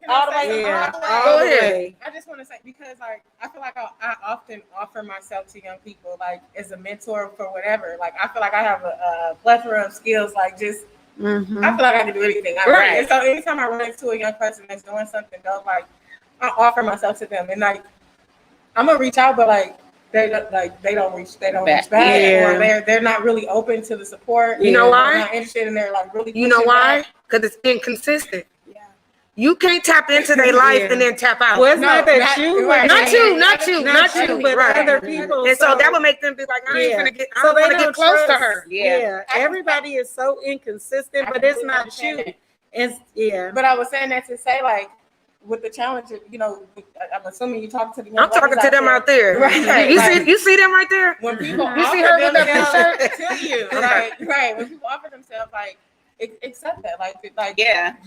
All the way. Yeah. Go ahead. I just want to say, because like I feel like I often offer myself to young people, like as a mentor for whatever. Like I feel like I have a plethora of skills. Like just I feel like I can do anything. Right. And so anytime I run into a young person that's doing something dope, like I offer myself to them, and like I'm gonna reach out, but like they don't reach back, Yeah. or they're not really open to the support. You know why? They're not interested in their like really. You know pushing why? back. Because it's inconsistent. Yeah. You can't tap into their life and then tap out. Well, it's not that not- you, right. Not you, but right. other people. And so that would make them be like, I ain't gonna get, I So don't they want to get don't close to trust. her. Yeah. Everybody is so inconsistent, but it's not you. It's But I was saying that to say, like, with the challenge, you know, I'm assuming you talk to the young I'm talking ladies to them out there. Right. You see them right there? When people You see offer her with that themselves to you, right? When people offer themselves, like, accept that, like,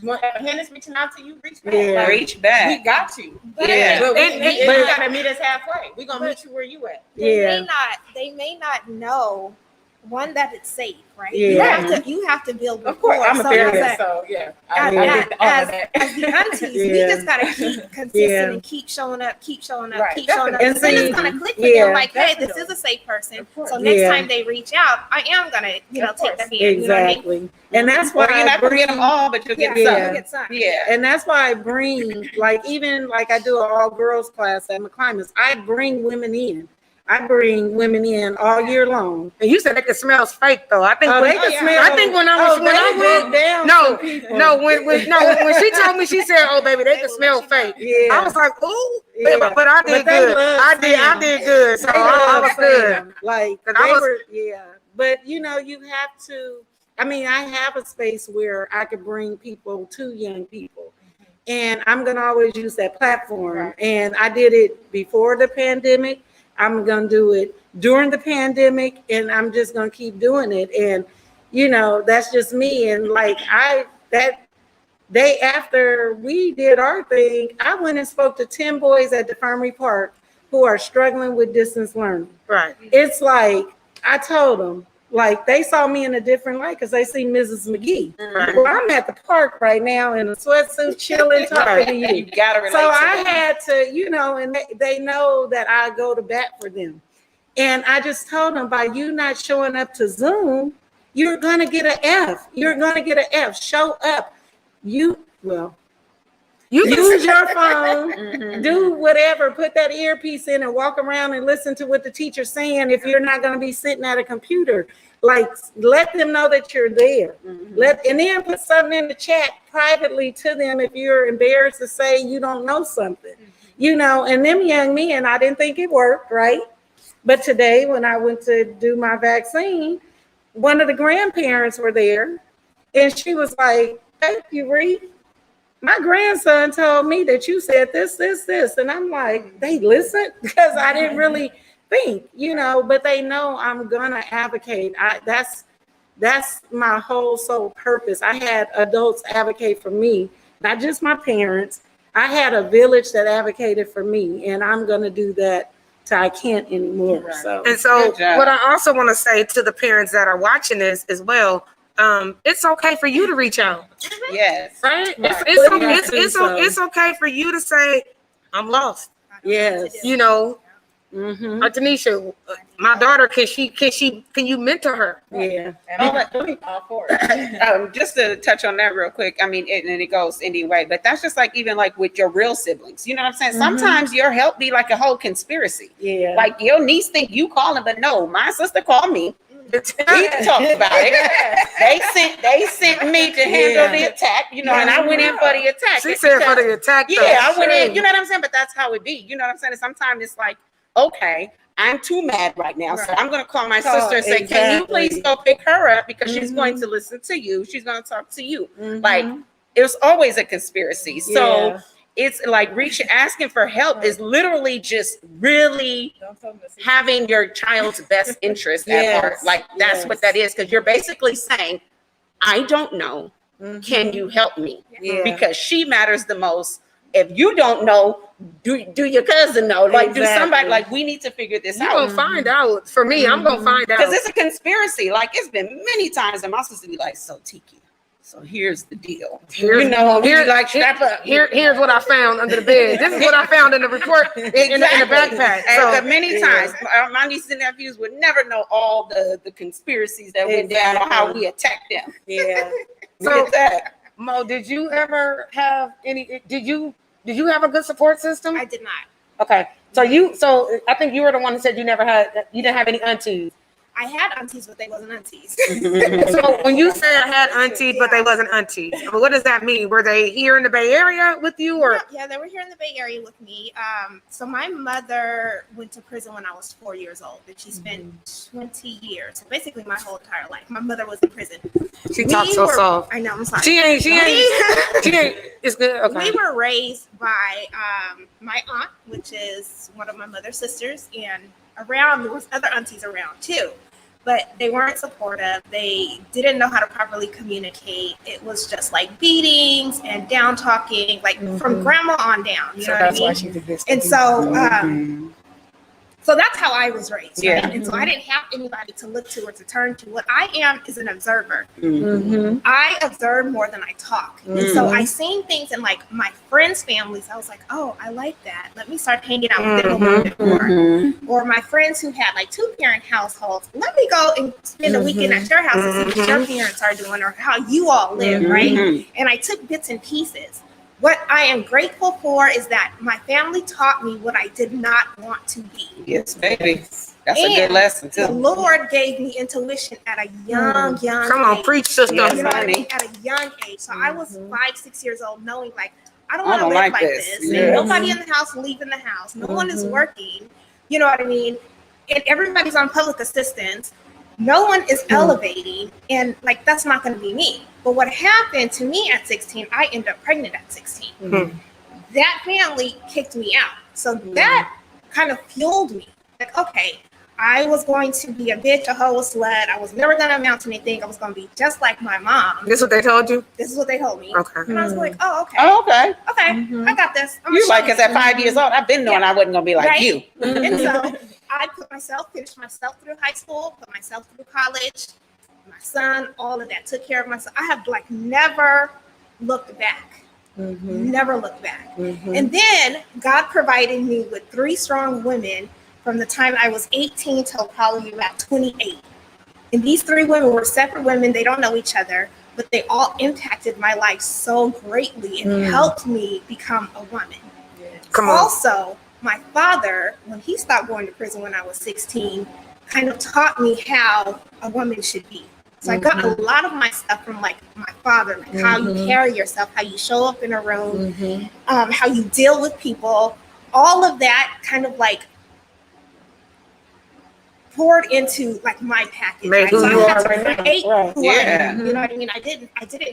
when a hand is reaching out to you, reach back. Yeah. Like, Reach back. we got you. Yeah. But And- you gotta meet us halfway. We gonna meet you where you at. They may not know one that it's safe, right? Yeah. You have to build Of course, rapport. I'm a So therapist, as so yeah. as, I get all of as, that. as the aunties, we Yeah. just gotta keep consistent Yeah. and keep showing up, Right, keep showing up. definitely. And then And it's gonna click for yeah, them, like, hey, this definitely. is a safe person. Of course. So next Yeah. time they reach out, I am gonna, Of take course. their hand. You know what I mean? Exactly. And that's why Or you're not gonna get them all, but you'll get Yeah. some. Get some. Yeah. And that's why I bring, like, even like I do an all girls class at McClima's, I bring women in. I bring women in all year long. And you said they could smell fake though. I think They can smell. I think when I went down no, some people. no, when she told me, she said, "Oh, baby, they can smell fake." Yeah. I was like, "Ooh," Yeah. but I did But they good. love I Sam. did good. So They I love was good. Sam. Like, 'Cause they I was- were, yeah. But you know, you have to. I mean, I have a space where I could bring people to young people, and I'm gonna always use that platform. And I did it before the pandemic. I'm gonna do it during the pandemic, and I'm just gonna keep doing it. And you know, that's just me. And like that day after we did our thing, I went and spoke to 10 boys at the Infirmary Park who are struggling with distance learning. Right. It's like I told them, like they saw me in a different light because they see Mrs. McGhee. Right. Well, I'm at the park right now in a sweatsuit, chilling, talking to You you. gotta relate So to I them. had to, you know, and they know that I go to bat for them. And I just told them, by you not showing up to Zoom, you're gonna get an F. You're gonna get an F. Show up. You use your phone, do whatever, put that earpiece in and walk around and listen to what the teacher's saying if you're not going to be sitting at a computer. Like, let them know that you're there. And then put something in the chat privately to them if you're embarrassed to say you don't know something. You know, and them young men, I didn't think it worked, right? But today when I went to do my vaccine, one of the grandparents were there and she was like, "Thank you, Reed. My grandson told me that you said this. And I'm like, they listened? Because I didn't really think, you know, but they know I'm gonna advocate. That's my whole sole purpose. I had adults advocate for me, not just my parents. I had a village that advocated for me, and I'm gonna do that So I can't anymore. So And so Good job. what I also want to say to the parents that are watching this as well, it's okay for you to reach out, Yes. right? Right. It's okay for you to say, I'm lost. yes. You know, Mm-hmm. Artanesha, my daughter, can you mentor her? Yeah. Just to touch on that real quick, I mean, and it goes anyway, but that's just like even like with your real siblings, you know what I'm saying? Mhm. Sometimes your help be like a whole conspiracy. Yeah. Like your niece think you calling, but no, my sister called me. We talked about it. They sent me to handle the attack, you know, and I went in for the attack. She said for the attack. Yeah, I went in, you know what I'm saying? But that's how it be. You know what I'm saying? And sometimes it's like, okay, I'm too mad right now. So I'm gonna call my sister and say, can you please go pick her up because she's going to listen to you. She's gonna talk to you. Like it was always a conspiracy. So it's like asking for help is literally just really having your child's best interest at heart. Like that's what that is, because you're basically saying, I don't know. Can you help me? Yeah. Because she matters the most. If you don't know, do your cousin know? Like, do somebody, like, we need to figure this You're out. gonna find out. For me, I'm gonna find out. Because it's a conspiracy. Like, it's been many times, and my sister be like, so Tiki, so here's the deal. Here's strap up. Here's what I found under the bed. This is what I found in the report in the backpack. So many times, my nieces and nephews would never know all the conspiracies that went down on how we attacked them. Yeah. So, Mo, did you ever have any? Did you have a good support system? I did not. Okay, so I think you were the one that said you didn't have any aunties. I had aunties, but they wasn't aunties. So when you said I had aunties, but they wasn't aunties, what does that mean? Were they here in the Bay Area with you, or? Yeah, they were here in the Bay Area with me. So my mother went to prison when I was 4 years old, and she spent 20 years, so basically my whole entire life. My mother was in prison. She talks so soft. I know, I'm sorry. She ain't. It's good. Okay. We were raised by my aunt, which is one of my mother's sisters, and there was other aunties around too, but they weren't supportive. They didn't know how to properly communicate. It was just like beatings and down talking, like from grandma on down. You know what I mean? Why she did this. And so that's how I was raised. Right? And so I didn't have anybody to look to or to turn to. What I am is an observer. I observe more than I talk. And so I seen things in like my friends' families. I was like, oh, I like that. Let me start hanging out with them a little bit more. Or my friends who had like 2-parent households, let me go and spend a weekend at your house and see what your parents are doing or how you all live, right? And I took bits and pieces. What I am grateful for is that my family taught me what I did not want to be. Yes, baby. That's a good lesson too. The Lord gave me intuition at a young Come on, age. preach, sister. You know what I mean? At a young age. So I was 5-6 years old, knowing like I don't want to live like this. And nobody in the house leaving the house. No one is working. You know what I mean? And everybody's on public assistance. No one is elevating, and like that's not going to be me. But what happened to me at 16, I ended up pregnant at 16. That family kicked me out. So that kind of fueled me. Like, okay, I was going to be a bitch, a hoe, a slut. I was never going to amount to anything. I was going to be just like my mom. This is what they told you? This is what they told me. Okay. And I was like, oh, okay. Oh, okay. Okay, I got this. You like, because at 5 years old, I've been knowing I wasn't going to be like you. And so I finished myself through high school, put myself through college, my son, all of that, took care of myself. I have like never looked back. Never looked back. And then God provided me with 3 strong women from the time I was 18 till probably about 28. And these 3 women were separate women. They don't know each other, but they all impacted my life so greatly and helped me become a woman. Come on. Also, my father, when he stopped going to prison when I was 16, kind of taught me how a woman should be. So I got a lot of my stuff from like my father, like how you carry yourself, how you show up in a room, how you deal with people. All of that kind of like poured into like my package. Made who So you I had are to right now. create who I Yeah. am. You know what I mean? I didn't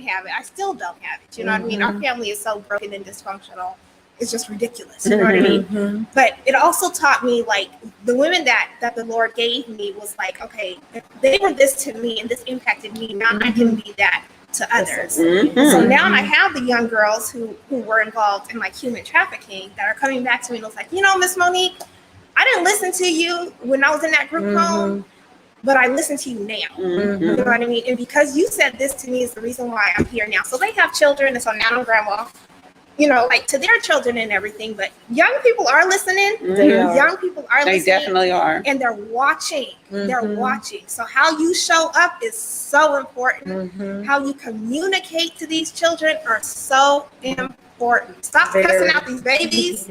have it. I still don't have it. You know what I mean? Our family is so broken and dysfunctional. It's just ridiculous. You know what I mean? But it also taught me like the women that the Lord gave me was like, okay, if they were this to me and this impacted me, now I can be that to others. So now I have the young girls who were involved in like human trafficking that are coming back to me and was like, you know, Miss Monique, I didn't listen to you when I was in that group home, but I listen to you now. You know what I mean? And because you said this to me is the reason why I'm here now. So they have children, and so now I'm grandma, you know, like to their children and everything. But young people are listening. Young people are listening. They definitely are. And they're watching. They're watching. So how you show up is so important. How you communicate to these children are so important. Stop cussing out these babies.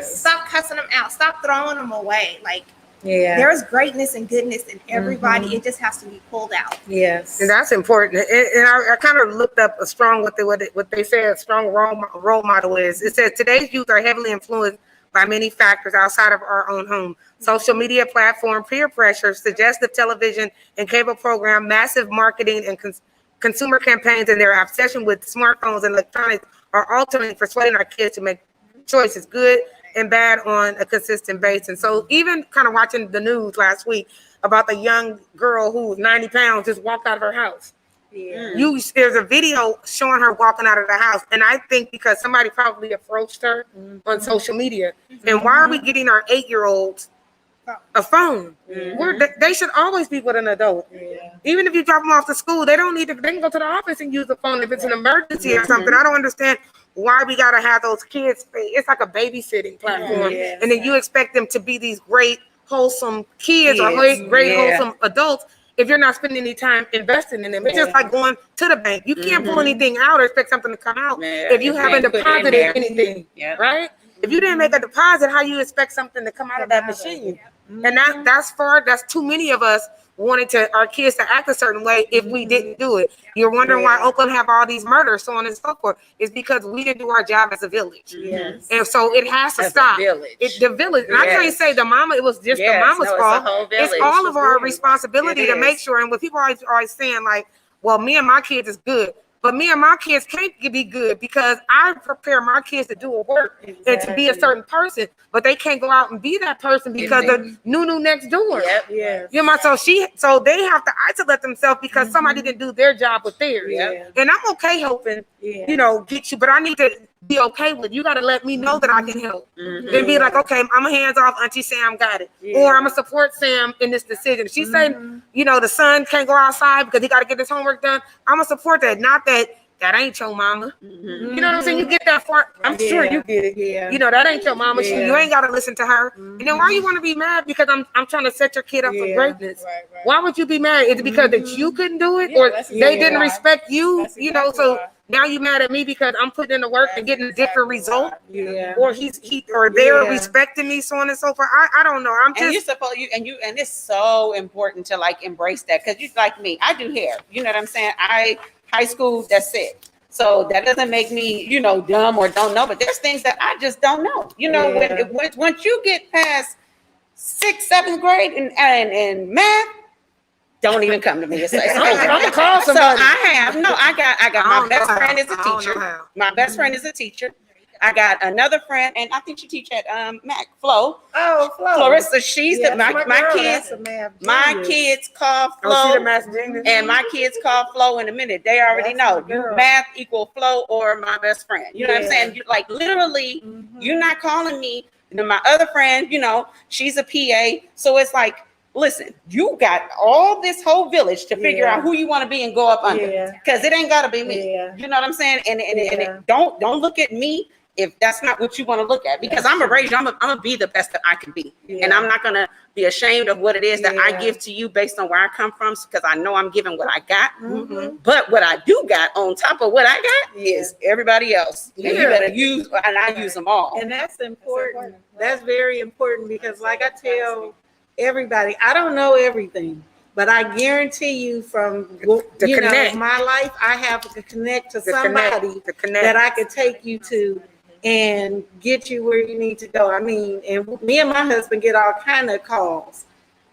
Stop cussing them out. Stop throwing them away. Like, there's greatness and goodness in everybody. It just has to be pulled out. And that's important. And I kind of looked up a strong what they said a strong role model is. It says today's youth are heavily influenced by many factors outside of our own home. Social media platform, peer pressure, suggestive television and cable program, massive marketing and consumer campaigns, and their obsession with smartphones and electronics are altering persuading our kids to make choices, good and bad, on a consistent basis. And so even kind of watching the news last week about the young girl who was 90 pounds just walked out of her house. There's a video showing her walking out of the house. And I think because somebody probably approached her on social media. And why are we getting our 8-year-olds a phone? They should always be with an adult. Even if you drop them off to school, they don't need to, they can go to the office and use the phone if it's an emergency or something. I don't understand why we gotta have those kids. It's like a babysitting platform. And then you expect them to be these great, wholesome kids or great wholesome adults if you're not spending any time investing in them. It's just like going to the bank. You can't pull anything out or expect something to come out if you haven't deposited anything, right? If you didn't make a deposit, how you expect something to come out of that machine? And that's too many of us wanted our kids to act a certain way if we didn't do it. You're wondering why Oakland have all these murders, so on and so forth. It's because we didn't do our job as a village. And so it has to stop. The village. And I can't say the mama, it was just the mama's fault. It's all of our responsibility to make sure. And when people are always saying like, well, me and my kids is good. But me and my kids can't be good because I prepare my kids to do a work and to be a certain person, but they can't go out and be that person because of Nunu next door. You know, so they have to isolate themselves because somebody didn't do their job with theirs. And I'm okay helping, you know, get you, but I need to be okay with you. Got to let me know that I can help and be like, okay, I'm a hands off. Auntie Sam got it, or I'm gonna support Sam in this decision. If she's saying, you know, the son can't go outside because he got to get his homework done, I'm gonna support that. Not that ain't your mama. You know what I'm saying? You get that far. I'm sure you get it. You know, that ain't your mama. You ain't got to listen to her. And then why you want to be mad? Because I'm trying to set your kid up for greatness. Why would you be mad? Is it because that you couldn't do it, or they didn't respect you? You know, so now you mad at me because I'm putting in the work and getting a different result, or they're respecting me, so on and so forth. I don't know. I'm just. And you're supposed and it's so important to like embrace that, because you like me. I do hair. You know what I'm saying? High school, that's it. So that doesn't make me, you know, dumb or don't know. But there's things that I just don't know. You know, once you get past 6th, 7th grade and math. Don't even come to me and say, I'm gonna call somebody. So I got my best friend is a teacher. My best friend is a teacher. I got another friend, and I think she teach at Mac Flo. Oh, Flo. Clarissa, she's my kids call Flo, and my kids call Flo in a minute. They already know. Math equal Flo or my best friend. You know what I'm saying? Like literally, you're not calling me. And my other friend, you know, she's a PA. So it's like, listen, you got all this whole village to figure out who you want to be and go up under, because it ain't gotta be me. You know what I'm saying? And don't look at me if that's not what you want to look at, because I'm gonna be the best that I can be, and I'm not gonna be ashamed of what it is that I give to you based on where I come from, because I know I'm giving what I got. But what I do got on top of what I got is everybody else. And you better use, and I use them all. And that's important. That's very important, because like I tell everybody, I don't know everything, but I guarantee you from my life, I have to connect to somebody that I could take you to and get you where you need to go. I mean, and me and my husband get all kind of calls,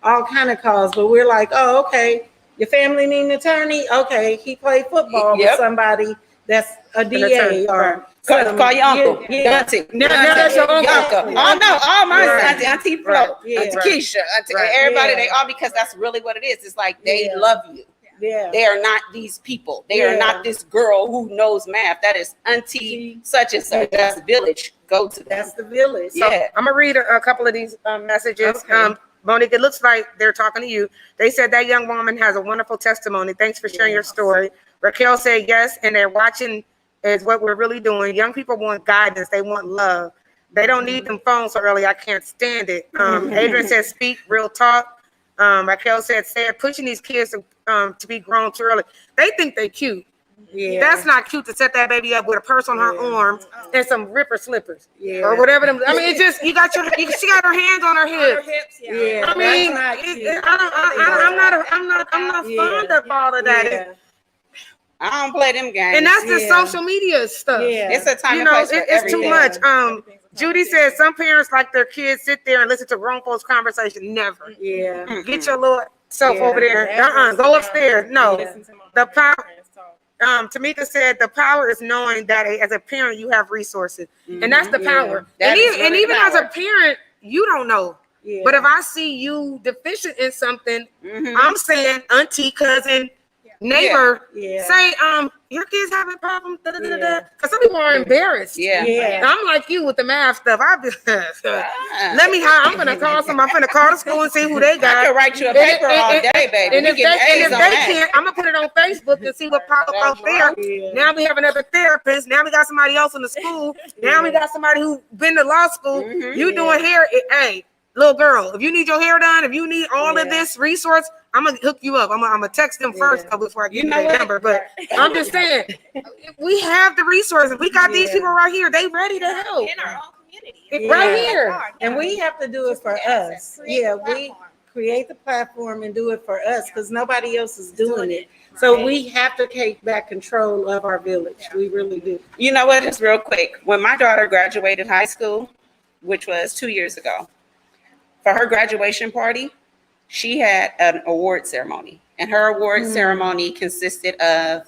but we're like, oh, okay, your family need an attorney? Okay, he played football with somebody that's a DA or call your uncle, auntie. No, that's your uncle. Oh no, all my auntie Flo, auntie Keisha, everybody. They all, because that's really what it is. It's like they love you. Yeah. They are not these people. They are not this girl who knows math. That is Auntie such and such. That's the village. Go to them. That's the village. So I'm gonna read a couple of these messages. Okay. Monique, it looks like they're talking to you. They said that young woman has a wonderful testimony. Thanks for sharing your story. Raquel said yes, and they're watching is what we're really doing. Young people want guidance. They want love. They don't need them phones so early. I can't stand it. Adrian said speak, real talk. Raquel said pushing these kids to be grown too early. They think they cute. Yeah. That's not cute to set that baby up with a purse on her arm and some ripper slippers Yeah. or whatever. I mean, it's just she got her hands on her hips. Yeah. I mean, That's not cute. I'm not fond of all of that. Yeah. I don't play them games. And that's the social media stuff. Yeah. It's a time You and know, place for it's too everything. much. Judy says some parents like their kids sit there and listen to grown folks' conversation. Never. Yeah. Get your little self Yeah. over there. Go upstairs. No. The power. Tamika said the power is knowing that as a parent you have resources, and that's the power. That is And really even power. as a parent, you don't know. Yeah. But if I see you deficient in something, I'm saying auntie, cousin, neighbor, Yeah. say your kids having problems. Yeah. Because some people are embarrassed. Yeah. Yeah. I'm like you with the math stuff. I'm gonna call some. I'm gonna call the school and see who they I got. could write you a paper all day, baby. And if We get A's they on that. can't, I'm gonna put it on Facebook and see what pops up there. Yeah. Now we have another therapist. Now we got somebody else in the school. Now we got somebody who been to law school. You doing hair? Hey, little girl, if you need your hair done, if you need all of this resource, I'm gonna hook you up. I'm gonna text them first though, before I give you their number. But I'm just saying, we have the resources. We got these people right here. They ready to help. In our own community. Right here. And we have to do it for us. Yeah, we create the platform and do it for us because nobody else is doing it. So we have to take back control of our village. We really do. You know what? Just real quick. When my daughter graduated high school, which was 2 years ago, for her graduation party, she had an award ceremony. And her award ceremony consisted of,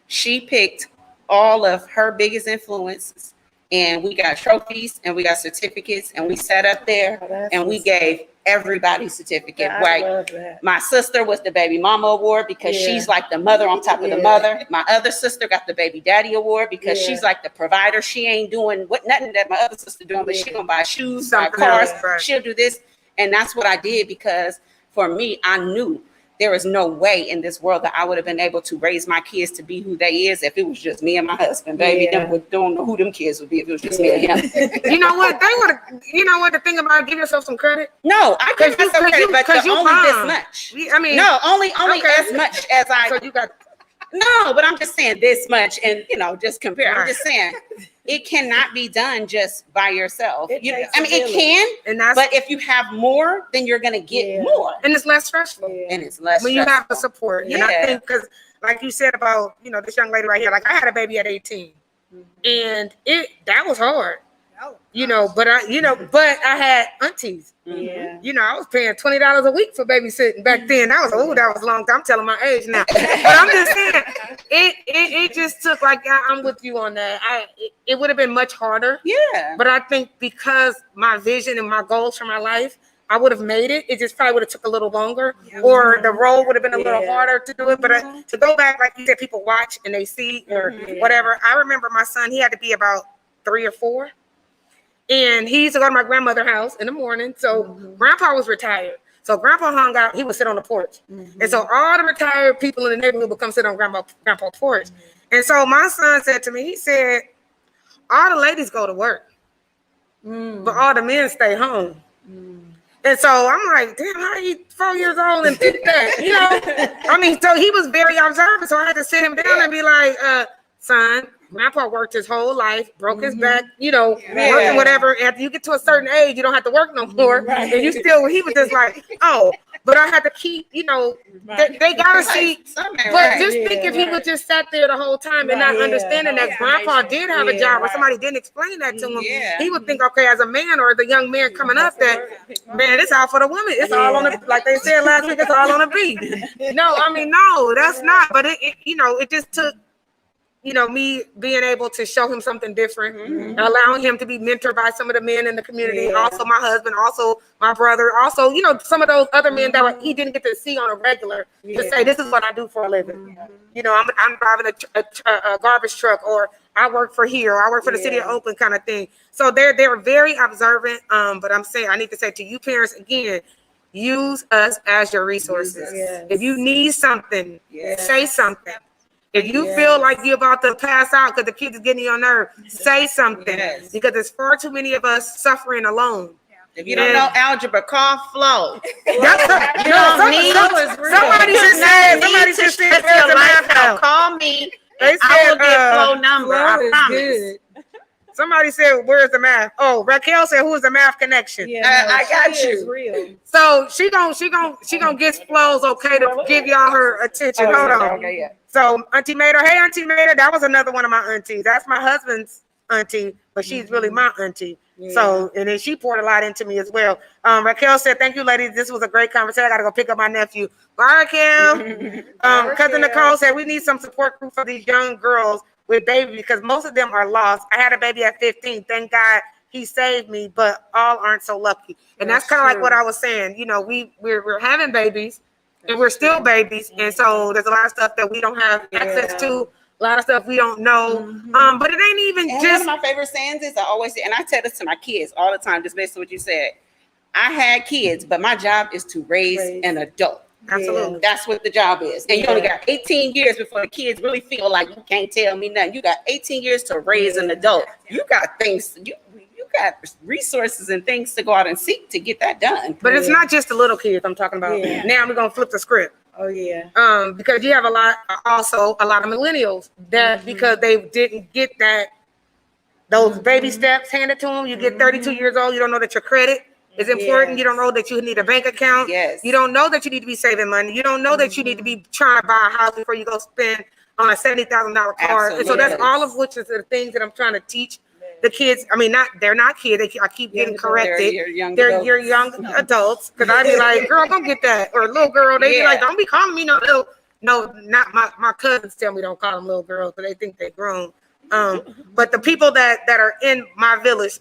she picked all of her biggest influences, and we got trophies and we got certificates, and we sat up there and we gave everybody certificate. I Right. love that. My sister was the baby mama award because she's like the mother on top of the mother. My other sister got the baby daddy award because she's like the provider. She ain't doing nothing that my other sister doing, but she gonna buy shoes, buy cars. She'll do this. And that's what I did because for me, I knew there was no way in this world that I would have been able to raise my kids to be who they is if it was just me and my husband, baby. Don't know who them kids would be if it was just me and him. You know what? They would have. You know what? The thing about give yourself some credit. No, I give myself credit, but only this calm. much. I mean, No, only Okay. as much as I. So you got. No, but I'm just saying this much, and just compare. I'm just saying it cannot be done just by yourself. It takes I mean, a it can, And that's but if you have more, then you're gonna get more, and it's less stressful and it's less when you have the stressful. support. And I think because, like you said about this young lady right here, like I had a baby at 18, and that was hard. But I had aunties. Yeah. I was paying $20 a week for babysitting back then. That was long time. I'm telling my age now. But I'm just saying, it just took I'm with you on that. It would have been much harder. Yeah. But I think because my vision and my goals for my life, I would have made it. It just probably would have took a little longer, or the role would have been a little harder to do it. But to go back, like you said, people watch and they see or whatever. I remember my son; he had to be about 3 or 4. And he used to go to my grandmother's house in the morning. So grandpa was retired. So grandpa hung out. He would sit on the porch. And so all the retired people in the neighborhood would come sit on grandpa's porch. And so my son said to me, he said, all the ladies go to work, but all the men stay home. And so I'm like, damn, how are you 4 years old and think that? I mean, so he was very observant. So I had to sit him down and be like, son, grandpa worked his whole life, broke his back, working whatever. After you get to a certain age, you don't have to work no more. And he was just like, oh, but I had to keep, they gotta see. But just think if he would just sat there the whole time and not understanding that grandpa did have a job or somebody didn't explain that to him, he would think, okay, as a man or the young man coming up, that man, it's all for the women. It's all on the, like they said last week, it's all on the beat. No, I mean, no, that's not. But it just took me being able to show him something different, allowing him to be mentored by some of the men in the community, also my husband, also my brother, also, some of those other men that he didn't get to see on a regular to say, this is what I do for a living. I'm driving a garbage truck, or I work for here, or I work for the city of Oakland kind of thing. So they're very observant. But I need to say to you parents again, use us as your resources. If you need something, say something. If you feel like you're about to pass out because the kids is getting on your nerve, say something. Because there's far too many of us suffering alone. If you don't know algebra, call Flo. Somebody just said, your life out. Call me. I will get Flo number. I promise. Somebody said, "Where's the math?" Oh, Raquel said, "Who's the math connection?" I got you. Real. So she gonna get Flo's okay to give y'all her attention. Hold on. Okay, So Auntie Mater, hey Auntie Mater, that was another one of my aunties. That's my husband's auntie, but she's really my auntie. So, and then she poured a lot into me as well. Raquel said, "Thank you, ladies. This was a great conversation. I gotta go pick up my nephew." Bye, Raquel. Cousin Nicole said, "We need some support group for these young girls with babies because most of them are lost. I had a baby at 15. Thank God he saved me, but all aren't so lucky." And that's kind of like what I was saying. We're having babies, and we're still babies, and so there's a lot of stuff that we don't have access to. A lot of stuff we don't know. But it ain't even and just. one of my favorite sayings is I always say, and I tell this to my kids all the time, just based on what you said. I had kids, but my job is to raise an adult. Absolutely. That's what the job is. And you only got 18 years before the kids really feel like you can't tell me nothing. You got 18 years to raise an adult. You got things, you got resources and things to go out and seek to get that done. But it's not just the little kids I'm talking about. Now we're gonna flip the script. Oh yeah. Because you have a lot of millennials that because they didn't get those baby steps handed to them. You get 32 years old, you don't know that your credit is important. You don't know that you need a bank account. You don't know that you need to be saving money. You don't know that you need to be trying to buy a house before you go spend on a $70,000 car. And so that's all of which is the things that I'm trying to teach the kids. I mean, they're not kids. I keep getting corrected. They're your young adults. Because I'd be like, girl, don't get that. Or little girl, they be like, don't be calling me no little. No, not my cousins tell me don't call them little girls, but they think they're grown. But the people that are in my village,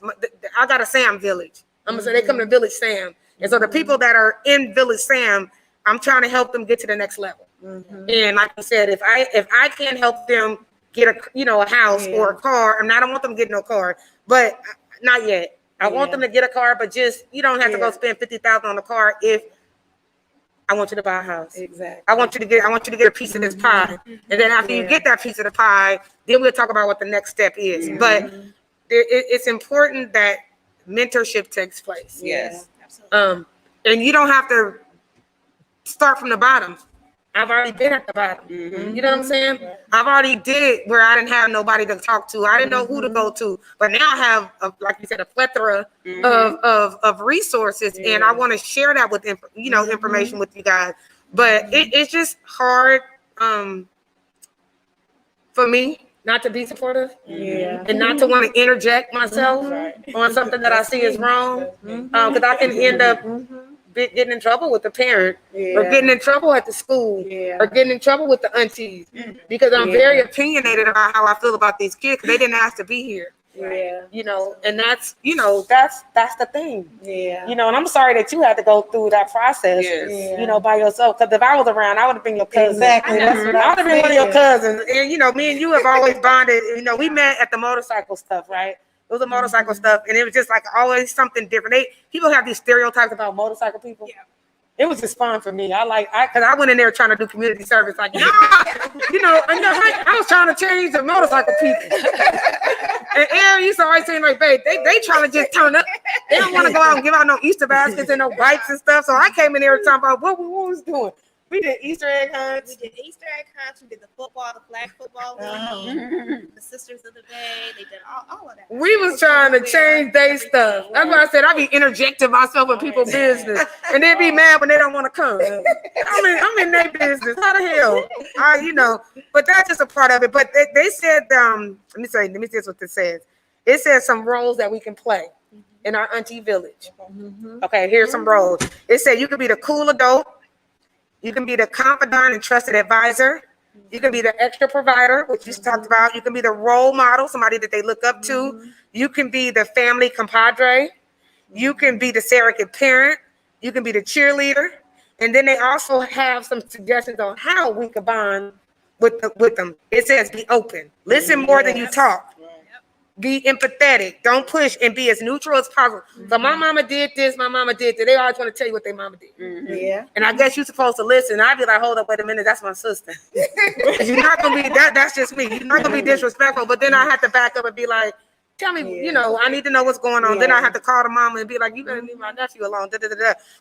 I got a Sam village. I'm gonna say they come to Village Sam. And so the people that are in Village Sam, I'm trying to help them get to the next level. And like I said, if I can't help them get a house or a car, I don't want them to get no car, but not yet. I want them to get a car, but just you don't have to go spend $50,000 on a car if I want you to buy a house. Exactly. I want you to get a piece of this pie. And then after you get that piece of the pie, then we'll talk about what the next step is. But it's important that mentorship takes place. Yes. Absolutely. And you don't have to start from the bottom. I've already been at the bottom. You know what I'm saying? I've already did it where I didn't have nobody to talk to. I didn't know who to go to. But now I have, like you said, a plethora of resources, and I want to share that with information with you guys. But it's just hard for me not to be supportive and not to want to interject myself on something that I see is wrong, because I can end up getting in trouble with the parent or getting in trouble at the school or getting in trouble with the aunties because I'm very opinionated about how I feel about these kids because they didn't ask to be here. And that's the thing. And I'm sorry that you had to go through that process, by yourself. Because if I was around, I would have been your cousin. Exactly. That's what I would have been one of your cousins. And me and you have always bonded. We met at the motorcycle stuff, right? It was a motorcycle stuff, and it was just like always something different. People have these stereotypes about motorcycle people. It was just fun for me. Because I went in there trying to do community service. Like, I was trying to change the motorcycle people. And Aaron used to always say, like, babe, they trying to just turn up. They don't want to go out and give out no Easter baskets and no bikes and stuff. So I came in there talking about what we was doing. We did Easter egg hunts. We did Easter egg hunts. We did the flag football league, the Sisters of the Bay. They did all of that. We was trying to change their stuff. That's why I said I be interjecting myself in people's business, and they be mad when they don't want to come. I'm in their business. How the hell? But that's just a part of it. But they said, let me see what this says. It says some roles that we can play in our Auntie Village. Okay, here's some roles. It said you could be the cool adult. You can be the confidant and trusted advisor. You can be the extra provider, which you talked about. You can be the role model, somebody that they look up to. You can be the family compadre. You can be the surrogate parent. You can be the cheerleader. And then they also have some suggestions on how we can bond with them. It says be open. Listen more than you talk. Be empathetic. Don't push and be as neutral as possible. So my mama did this, my mama did that. They always want to tell you what their mama did. Yeah. And I guess you're supposed to listen. I'd be like, hold up, wait a minute, that's my sister. You're not gonna be that's just me. You're not gonna be disrespectful. But then I have to back up and be like, tell me, you know, I need to know what's going on. Then I have to call the mama and be like, you gotta leave my nephew alone.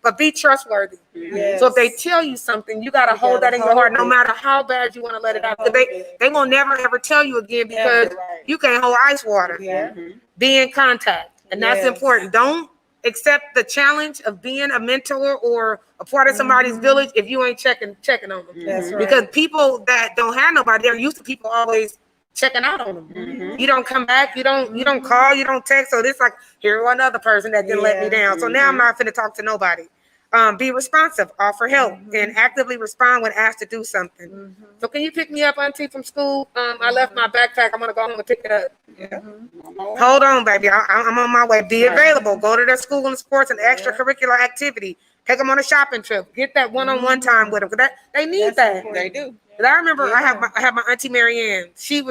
But be trustworthy. Yes. So if they tell you something, you gotta hold that in your heart, no matter how bad you want to let it out. Because they will never ever tell you again because you can't hold ice water. Yeah. Be in contact, and that's important. Don't accept the challenge of being a mentor or a part of somebody's village if you ain't checking on them. That's right. Because people that don't have nobody, they're used to people always checking out on them. You don't come back, you don't call, you don't text. So it's like, here another person that didn't let me down. So now I'm not finna talk to nobody. Be responsive, offer help, and actively respond when asked to do something. So can you pick me up, Auntie, from school? I left my backpack. I'm gonna go home and pick it up. Hold on, baby. I'm on my way. Be available. Go to their school and sports and extracurricular activity. Take them on a shopping trip. Get that one-on-one time with them. Cause they need that. They do. But I remember I have my Auntie Marianne. She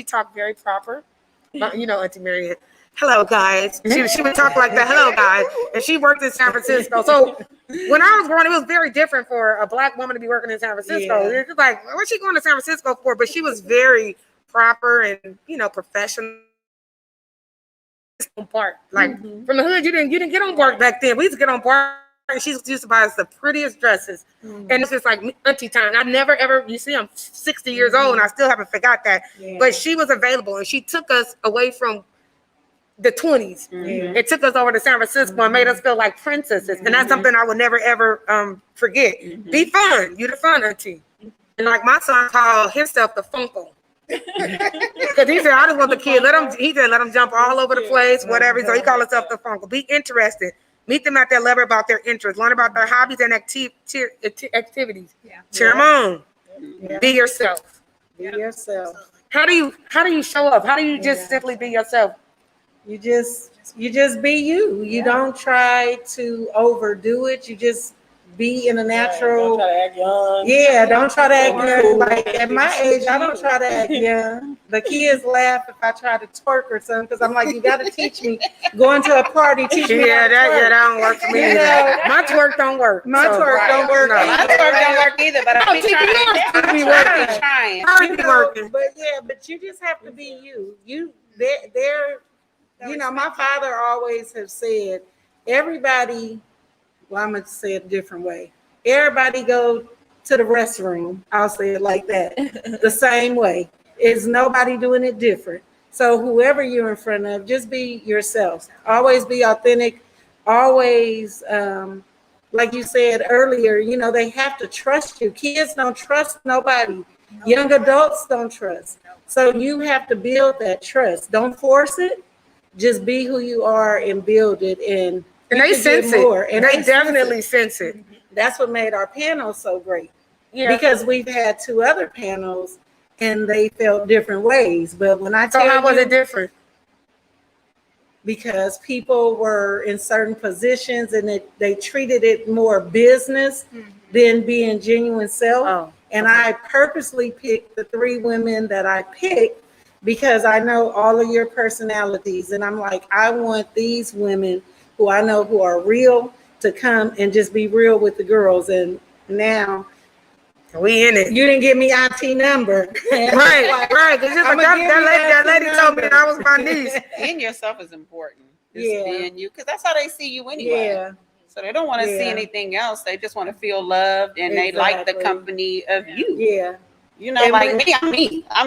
talked very proper. You know, Auntie Marianne. Hello, guys. She would talk like that. Hello, guys. And she worked in San Francisco. So when I was growing, it was very different for a Black woman to be working in San Francisco. It's like, what's she going to San Francisco for? But she was very proper and, you know, professional. Part like from the hood, you didn't get on board back then. We used to get on board. And she used to buy us the prettiest dresses. And it's just like auntie time. I never ever, you see, I'm 60 years old and I still haven't forgot that. But she was available and she took us away from the 20s. It took us over to San Francisco and made us feel like princesses. And that's something I would never ever forget. Be fun. You the fun auntie. And like my son called himself the Funkle. Because he said, I just want the kid. Let him jump all over the place, whatever. So he called himself the Funkle. Be interested. Meet them at their level about their interests. Learn about their hobbies and activities. Cheer them on. Be yourself. Be yourself. How do you show up? How do you just simply be yourself? You just be you. You don't try to overdo it. You just be in a natural. Don't try to act young. Yeah, don't try to act young. Like at my age, I don't try to act young. The kids laugh if I try to twerk or something because I'm like, you got to teach me. Going to a party, teach me. That don't work for me. You know, my twerk don't work. My twerk don't work. No. My twerk don't work either, but I'll be trying. But you just have to be you. They're you know, my father always have said, everybody. Well, I'm going to say it a different way. Everybody go to the restroom. I'll say it like that. The same way. Is nobody doing it different. So whoever you're in front of, just be yourself. Always be authentic. Always, like you said earlier, you know, they have to trust you. Kids don't trust nobody. Young adults don't trust. So you have to build that trust. Don't force it. Just be who you are and build it. And they sense it. And they definitely sense it. That's what made our panel so great. Yeah. Because we've had 2 other panels and they felt different ways. But when I tell you, how was it different? Because people were in certain positions and they treated it more business than being genuine self. And I purposely picked the 3 women that I picked because I know all of your personalities. And I'm like, I want these women who I know who are real to come and just be real with the girls. And now we in it. You didn't give me auntie number. Right. Because that lady told me I was my niece. Being yourself is important. Just being you, because that's how they see you anyway. Yeah. So they don't want to see anything else. They just want to feel loved and they like the company of you. Yeah. You know, and like I'm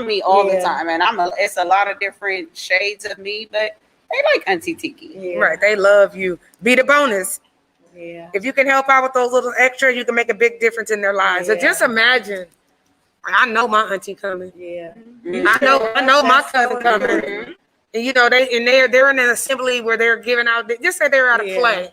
me all the time. And it's a lot of different shades of me, but they like Auntie Tiki. Yeah. Right. They love you. Be the bonus. Yeah. If you can help out with those little extras, you can make a big difference in their lives. So just imagine. I know my auntie coming. Yeah. I know my cousin coming. And you know, they're in an assembly where they're giving out, just say they're at a play.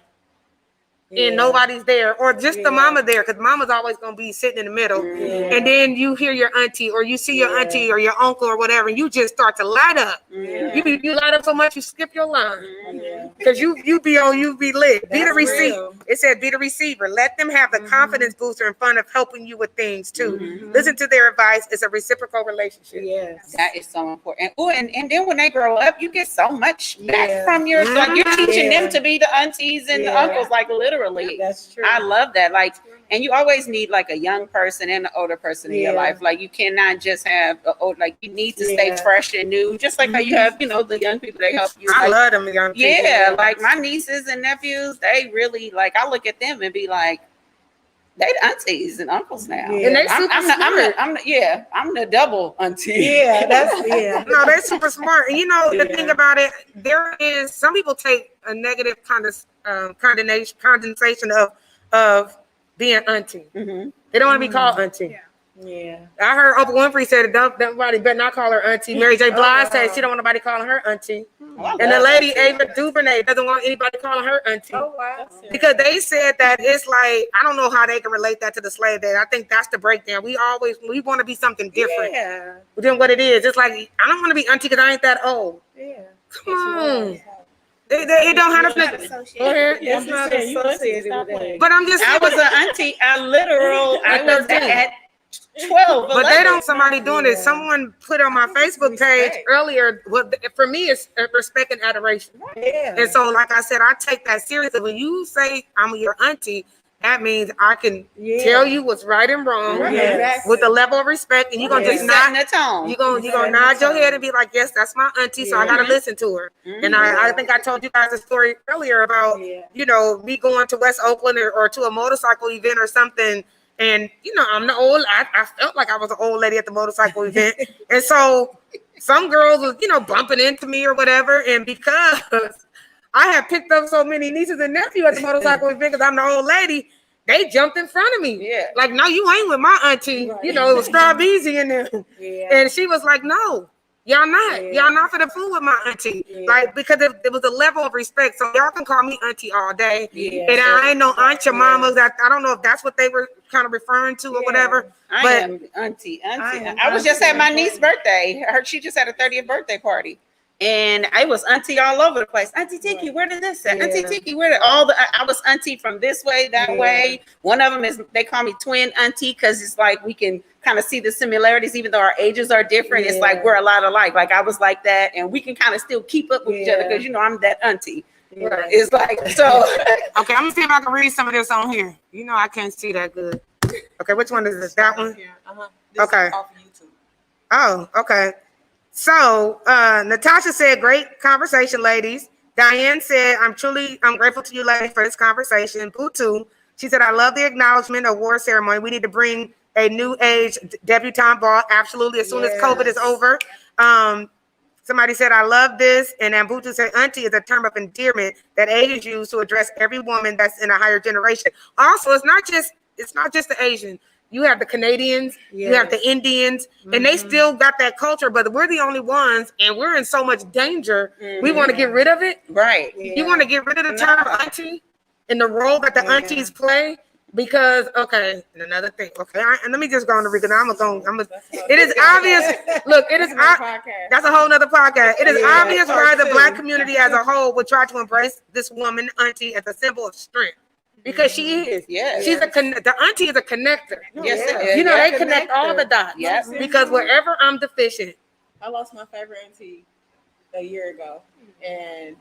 and nobody's there, or just the mama there, because mama's always gonna be sitting in the middle. And then you hear your auntie, or you see your auntie or your uncle or whatever, and you just start to light up. You light up so much you skip your line. Because you be lit. Be the receiver. It said be the receiver. Let them have the confidence booster in front of helping you with things too. Listen to their advice. It's a reciprocal relationship. Yes. That is so important. Oh, and then when they grow up, you get so much back from your, like you're teaching them to be the aunties and the uncles, like literally. That's true. I love that. Like, and you always need like a young person and an older person in your life. Like you cannot just have like you need to stay fresh and new, just like how you have, the young people that help you. I like, love them young people. Yeah, like my nieces and nephews, they really like. I look at them and be like, they the aunties and uncles now. And they super smart. I'm the double auntie. Yeah, that's No, they're super smart. And the thing about it, there is some people take a negative kind of condensation of being auntie. They don't want to be called auntie. Yeah. I heard Oprah Winfrey said that nobody better not call her auntie. Mary J. Blige said she don't want nobody calling her auntie. And the lady Ava DuVernay doesn't want anybody calling her auntie. Oh, wow. Because they said that it's like, I don't know how they can relate that to the slave day. I think that's the breakdown. We want to be something different than what it is. It's like, I don't want to be auntie because I ain't that old. Yeah. Come on. It don't have to. Go ahead. It's not associated with that. But I'm just. I was an auntie. I was at 12. But they don't. Somebody doing it. Someone put on my Facebook page earlier. Well, for me, it's respect and adoration. Yeah. And so, like I said, I take that seriously. When you say I'm your auntie, that means I can tell you what's right and wrong with a level of respect, and you're gonna just setting nod. the tone. You're gonna nod your head and be like, "Yes, that's my auntie." So I gotta listen to her. And I think I told you guys a story earlier about me going to West Oakland or to a motorcycle event or something. And I'm the old. I felt like I was an old lady at the motorcycle event, and so some girls was bumping into me or whatever. And because I had picked up so many nieces and nephews at the motorcycle event because I'm the old lady, they jumped in front of me. Yeah, like no, you ain't with my auntie. Right. It was Strawbeezy in there, and she was like, no. Y'all not for the fool with my auntie. Like, because it was a level of respect. So y'all can call me auntie all day. And I ain't no aunt your mama. That I don't know if that's what they were kind of referring to or whatever. I am auntie. I was just at my niece's birthday. She just had a 30th birthday party. And I was auntie all over the place. Auntie Tiki, where did this at? Auntie Tiki, where did I was auntie from this way, that way. One of them is, they call me twin auntie because it's like we can kind of see the similarities, even though our ages are different. It's like we're a lot alike. Like I was like that, and we can kind of still keep up with each other because I'm that auntie. Right. It's like so. Okay, I'm gonna see if I can read some of this on here. I can't see that good. Okay, which one is this? That one? Okay. Oh, okay. So Natasha said, great conversation, ladies. Diane said, I'm grateful to you, ladies, for this conversation. Butu, she said, I love the acknowledgement award ceremony. We need to bring a new age debutante ball, absolutely, as soon as COVID is over. Somebody said, I love this. And then Butu said, auntie is a term of endearment that Asians use to address every woman that's in a higher generation. Also, it's not just the Asian. You have the Canadians, you have the Indians, and they still got that culture, but we're the only ones, and we're in so much danger. We want to get rid of it. Right. You want to get rid of the term auntie and the role that the aunties play, because, okay, and another thing, okay, and let me just go on the read, it is obvious, look, that's a whole nother podcast. It is obvious why the Black community as a whole would try to embrace this woman, auntie, as a symbol of strength. Because she is. She's the auntie is a connector. They connect all the dots. Because wherever I'm deficient. I lost my favorite auntie a year ago. And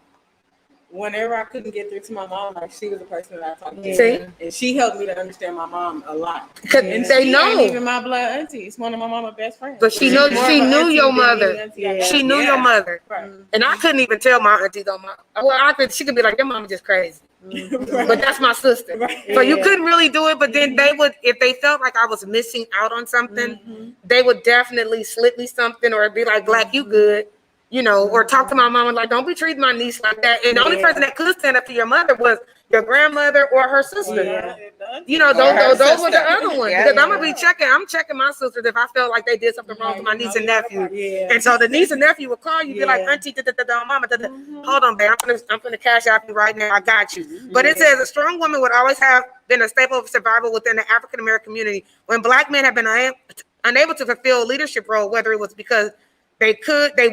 whenever I couldn't get through to my mom, like she was the person that I talked to. See? And she helped me to understand my mom a lot. And they know. Ain't even my blood auntie. It's one of my mama's best friends. But she knew your mother. She knew your mother. Right. And I couldn't even tell my aunties on she could be like, your mama just crazy. But that's my sister. So you couldn't really do it, but then they would, if they felt like I was missing out on something, they would definitely slip me something or be like, Black, you good, or talk to my mama like, don't be treating my niece like that. And the only person that could stand up to your mother was your grandmother or her sister. Yeah. You know, Or her those were the sister. other ones. Yeah, Because yeah. I'm gonna be I'm checking my sisters if I feel like they did something wrong to my niece and nephew. Yeah. And so the niece and nephew would call you, be like, Yeah. Auntie, mama, hold on, babe, I'm gonna cash out you right now. I got you. But it says a strong woman would always have been a staple of survival within the African American community. When Black men have been unable to fulfill a leadership role, whether it was because they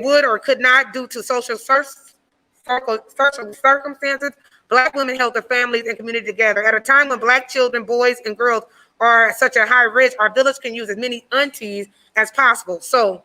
would, or could not due to social circumstances, Black women held their families and community together. At a time when Black children, boys, and girls are at such a high risk, our village can use as many aunties as possible. So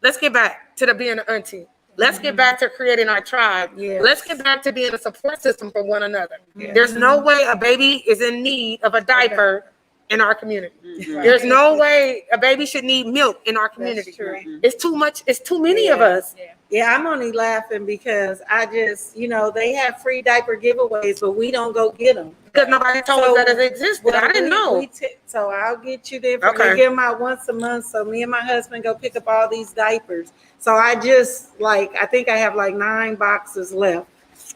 let's get back to being an auntie. Let's get back to creating our tribe. Yes. Let's get back to being a support system for one another. There's no way a baby is in need of a diaper in our community. There's no way a baby should need milk in our community. true. It's too much. It's too many of us. Yeah, I'm only laughing because I just, they have free diaper giveaways, but we don't go get them. Because nobody told us that it existed. I didn't know. So I'll get you the information. Okay. They give them out once a month. So me and my husband go pick up all these diapers. So I just I think I have 9 boxes left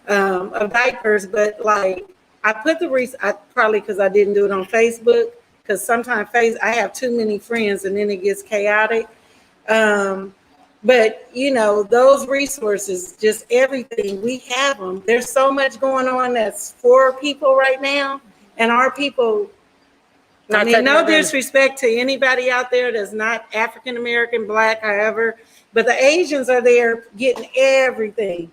of diapers. But I put I probably because I didn't do it on Facebook, because sometimes I have too many friends and then it gets chaotic. But those resources, just everything, we have them. There's so much going on that's for people right now, and our people. I mean, no disrespect to anybody out there that's not African American, Black, however, but the Asians are there getting everything,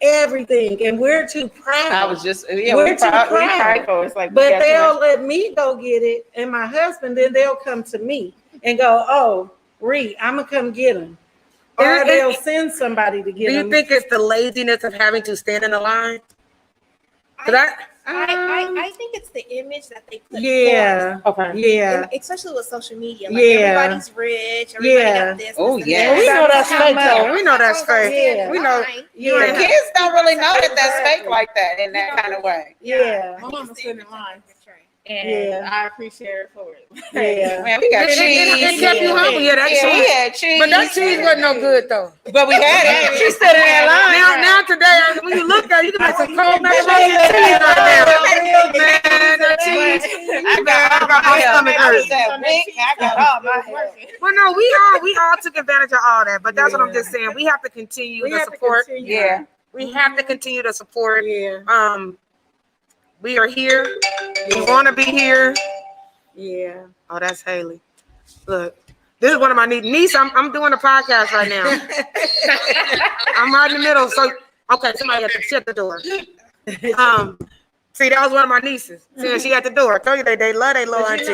and we're too proud. I was just we're too proud. It's like, But they'll let me go get it, and my husband, then they'll come to me and go, "Oh, Ree, I'm gonna come get them." Or they'll send somebody to get them. Do you think it's the laziness of having to stand in the line? I think it's the image that they put Yeah. forth. Okay. Yeah. And especially with social media. Yeah. Everybody's rich, everybody got this. Oh, this, yeah. and We that. know that's How fake, much? though. We know that's fake. Yeah. We know. Yeah. The kids don't really know that that's fake like that in that kind of way. Yeah. My mama stood in line, and Yeah. I appreciate her for it. Yeah. Man, we got It cheese. kept you hungry. Yeah, that Yeah, we cheese. had cheese. But that cheese wasn't no good, though. But we had it. She stood in that line. Now today, when you look at it, you can make some cold macaroni and cheese right now. Man, that cheese. I got my stomach hurt. I got all my hair. Well, no, we all took advantage of all that. But that's what I'm just saying. We have to continue to support. Yeah. We have to continue to support. Yeah. We are here. We want to be here. Yeah. Oh, that's Haley. Look, this is one of my niece. I'm doing a podcast right now. I'm right in the middle. So, okay, somebody got to shut the door. See, that was one of my nieces. See, she at the door. I told you they love their little auntie.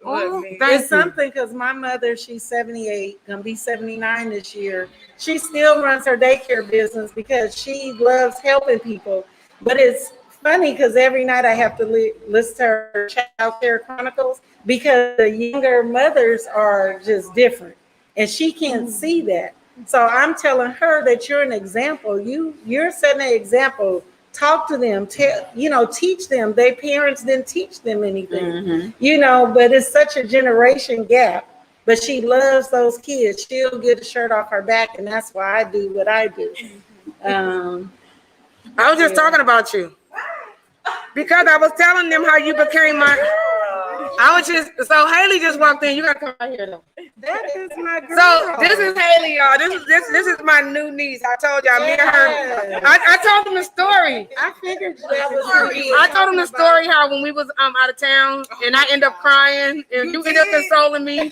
It's something because my mother, she's 78, gonna be 79 this year. She still runs her daycare business because she loves helping people. But it's funny because every night I have to listen to her Child Care Chronicles because the younger mothers are just different, and she can't see that. So I'm telling her that you're an example. You're setting an example. Talk to them, teach them. Their parents didn't teach them anything, but it's such a generation gap. But she loves those kids. She'll get a shirt off her back, and that's why I do what I do. I was just talking about you because I was telling them how you became so Haley just walked in. You gotta come out here though. That is my girl. So this is Haley, y'all. This is my new niece. I told y'all, me and her. I told them the story. I figured that was her. I told them the story how when we was out of town and I ended up crying and you ended up consoling me,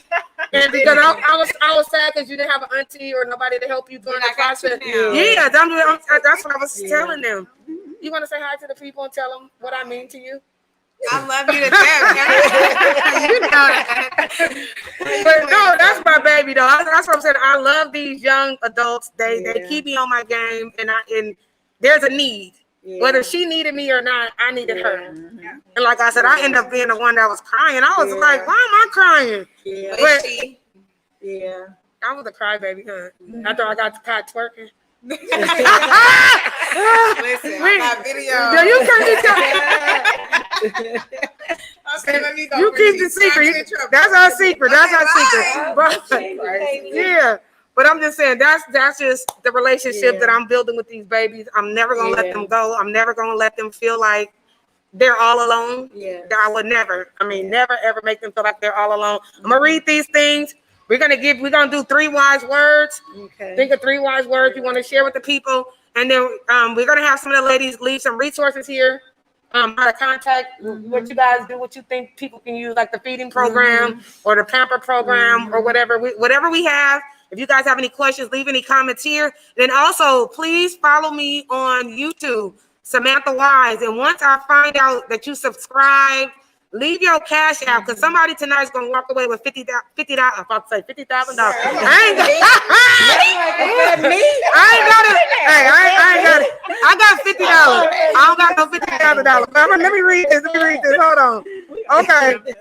and because I was sad because you didn't have an auntie or nobody to help you during the process. Yeah, that's what I was telling them. You want to say hi to the people and tell them what I mean to you? I love you to death. You know that. But no, that's my baby though. That's what I'm saying. I love these young adults. They keep me on my game, and there's a need. Yeah. Whether she needed me or not, I needed her. And like I said, I ended up being the one that was crying. I was like, why am I crying? Yeah. But I was a crybaby, huh? After I got caught twerking. Listen, I got video. No, you keep the secret. That's our secret. But, yeah. But I'm just saying that's just the relationship that I'm building with these babies. I'm never gonna let them go. I'm never gonna let them feel like they're all alone. Yeah. I would never. I mean, never ever make them feel like they're all alone. I'm gonna read these things. We're gonna do 3 wise words. Okay. Think of 3 wise words you want to share with the people, and then we're gonna have some of the ladies leave some resources here. How to contact, what you guys do, what you think people can use, like the feeding program or the pamper program or whatever we have. If you guys have any questions, leave any comments here. Then also, please follow me on YouTube, Samantha Wise. And once I find out that you subscribe, leave your cash out, because somebody tonight is going to walk away with $50,000. I'm about to say $50,000. I ain't got it. I got $50. I don't got no $50,000. Let me read this. Hold on. Okay.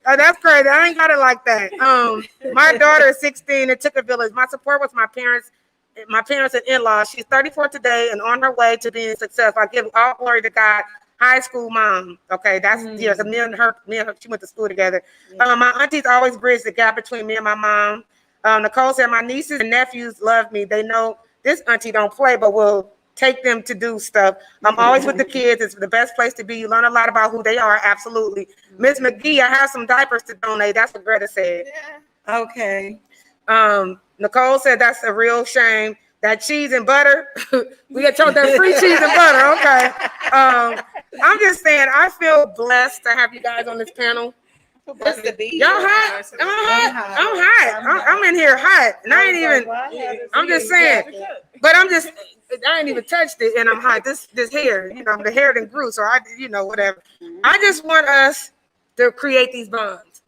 That's crazy. I ain't got it like that. My daughter is 16 and took a village. My support was my parents and in-laws. She's 34 today and on her way to being successful. I give all glory to God. High school mom. Okay, that's me and her, she went to school together. My aunties always bridge the gap between me and my mom. Nicole said my nieces and nephews love me. They know this auntie don't play, but will take them to do stuff. I'm always with the kids. It's the best place to be. You learn a lot about who they are. Absolutely. Miss McGhee, I have some diapers to donate. That's what Greta said. Okay. Nicole said that's a real shame. That cheese and butter, we got told that free cheese and butter. Okay. I'm just saying, I feel blessed to have you guys on this panel. Y'all hot? I'm hot. I'm in here hot, and I ain't even. I'm just saying, but I ain't even touched it, and I'm hot. This hair, the hair done grew, so whatever. I just want us to create these bonds,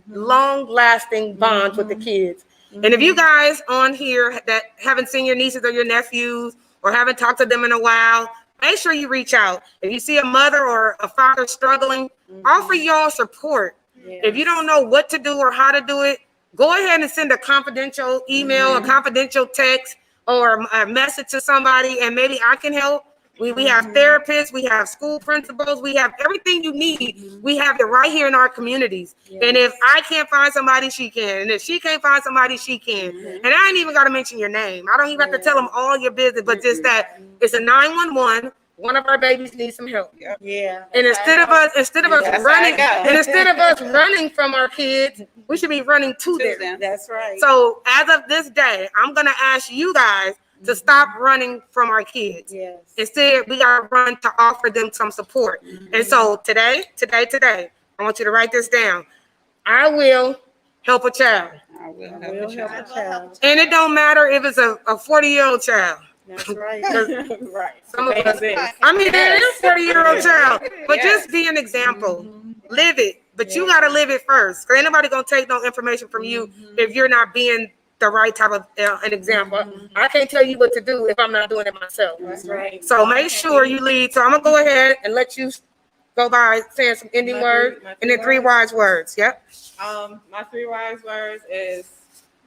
long-lasting bonds with the kids. And if you guys on here that haven't seen your nieces or your nephews or haven't talked to them in a while, make sure you reach out. If you see a mother or a father struggling, offer y'all support. Yes. If you don't know what to do or how to do it, go ahead and send a confidential email, a confidential text, or a message to somebody, and maybe I can help. We have therapists, we have school principals, we have everything you need. We have it right here in our communities. Yes. And if I can't find somebody, she can. And if she can't find somebody, she can. And I ain't even got to mention your name. I don't even have to tell them all your business, but just that it's a 911. One of our babies needs some help. Yeah. And instead of us running from our kids, we should be running to them. That's right. So as of this day, I'm gonna ask you guys to stop running from our kids. Yes. Instead, we gotta run to offer them some support. And so today, I want you to write this down. I will help a child. I will help a child. And it don't matter if it's a 40-year-old child. That's right. Right. Some of us, I mean, there is a 40-year-old child, but just be an example. Live it, but you got to live it first. Because ain't nobody going to take no information from you if you're not being the right type of an example. I can't tell you what to do if I'm not doing it myself. That's right. So make sure you lead. So I'm going to go ahead and let you go by saying some ending words and then 3 wise words. Yep. My 3 wise words is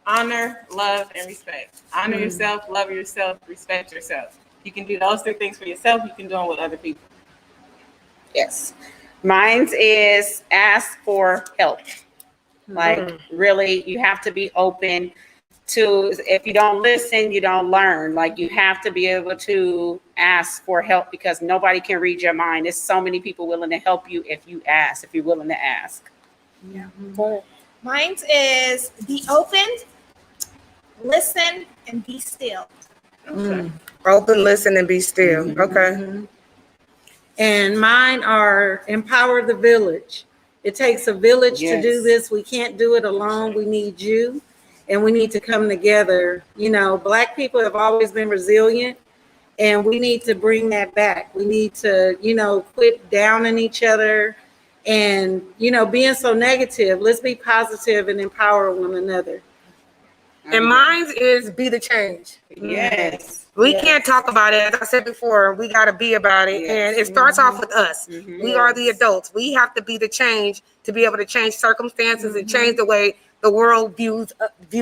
honor, love, and respect. Honor yourself, love yourself, respect yourself. You can do those 3 things for yourself. You can do them with other people. Yes. Mine is ask for help. Like, really, you have to be open to, if you don't listen, you don't learn. Like, you have to be able to ask for help because nobody can read your mind. There's so many people willing to help you if you ask, if you're willing to ask. Yeah. Mine is be open, listen, and be still. Open, listen, and be still. Okay. And mine are empower the village. It takes a village to do this. We can't do it alone. We need you, and we need to come together. Black people have always been resilient, and we need to bring that back. We need to, quit downing each other and, being so negative. Let's be positive and empower one another. And mine is be the change. Yes. We can't talk about it. As I said before, we got to be about it. And it starts off with us. We are the adults. We have to be the change to be able to change circumstances and change the way the world view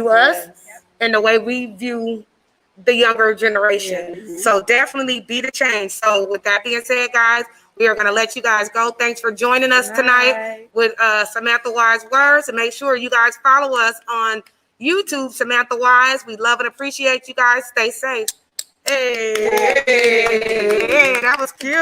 us and the way we view the younger generation. So definitely be the change. So with that being said, guys, we are going to let you guys go. Thanks for joining us tonight with Samantha Wise Words. And make sure you guys follow us on YouTube, Samantha Wise. We love and appreciate you guys. Stay safe. Hey, that was cute.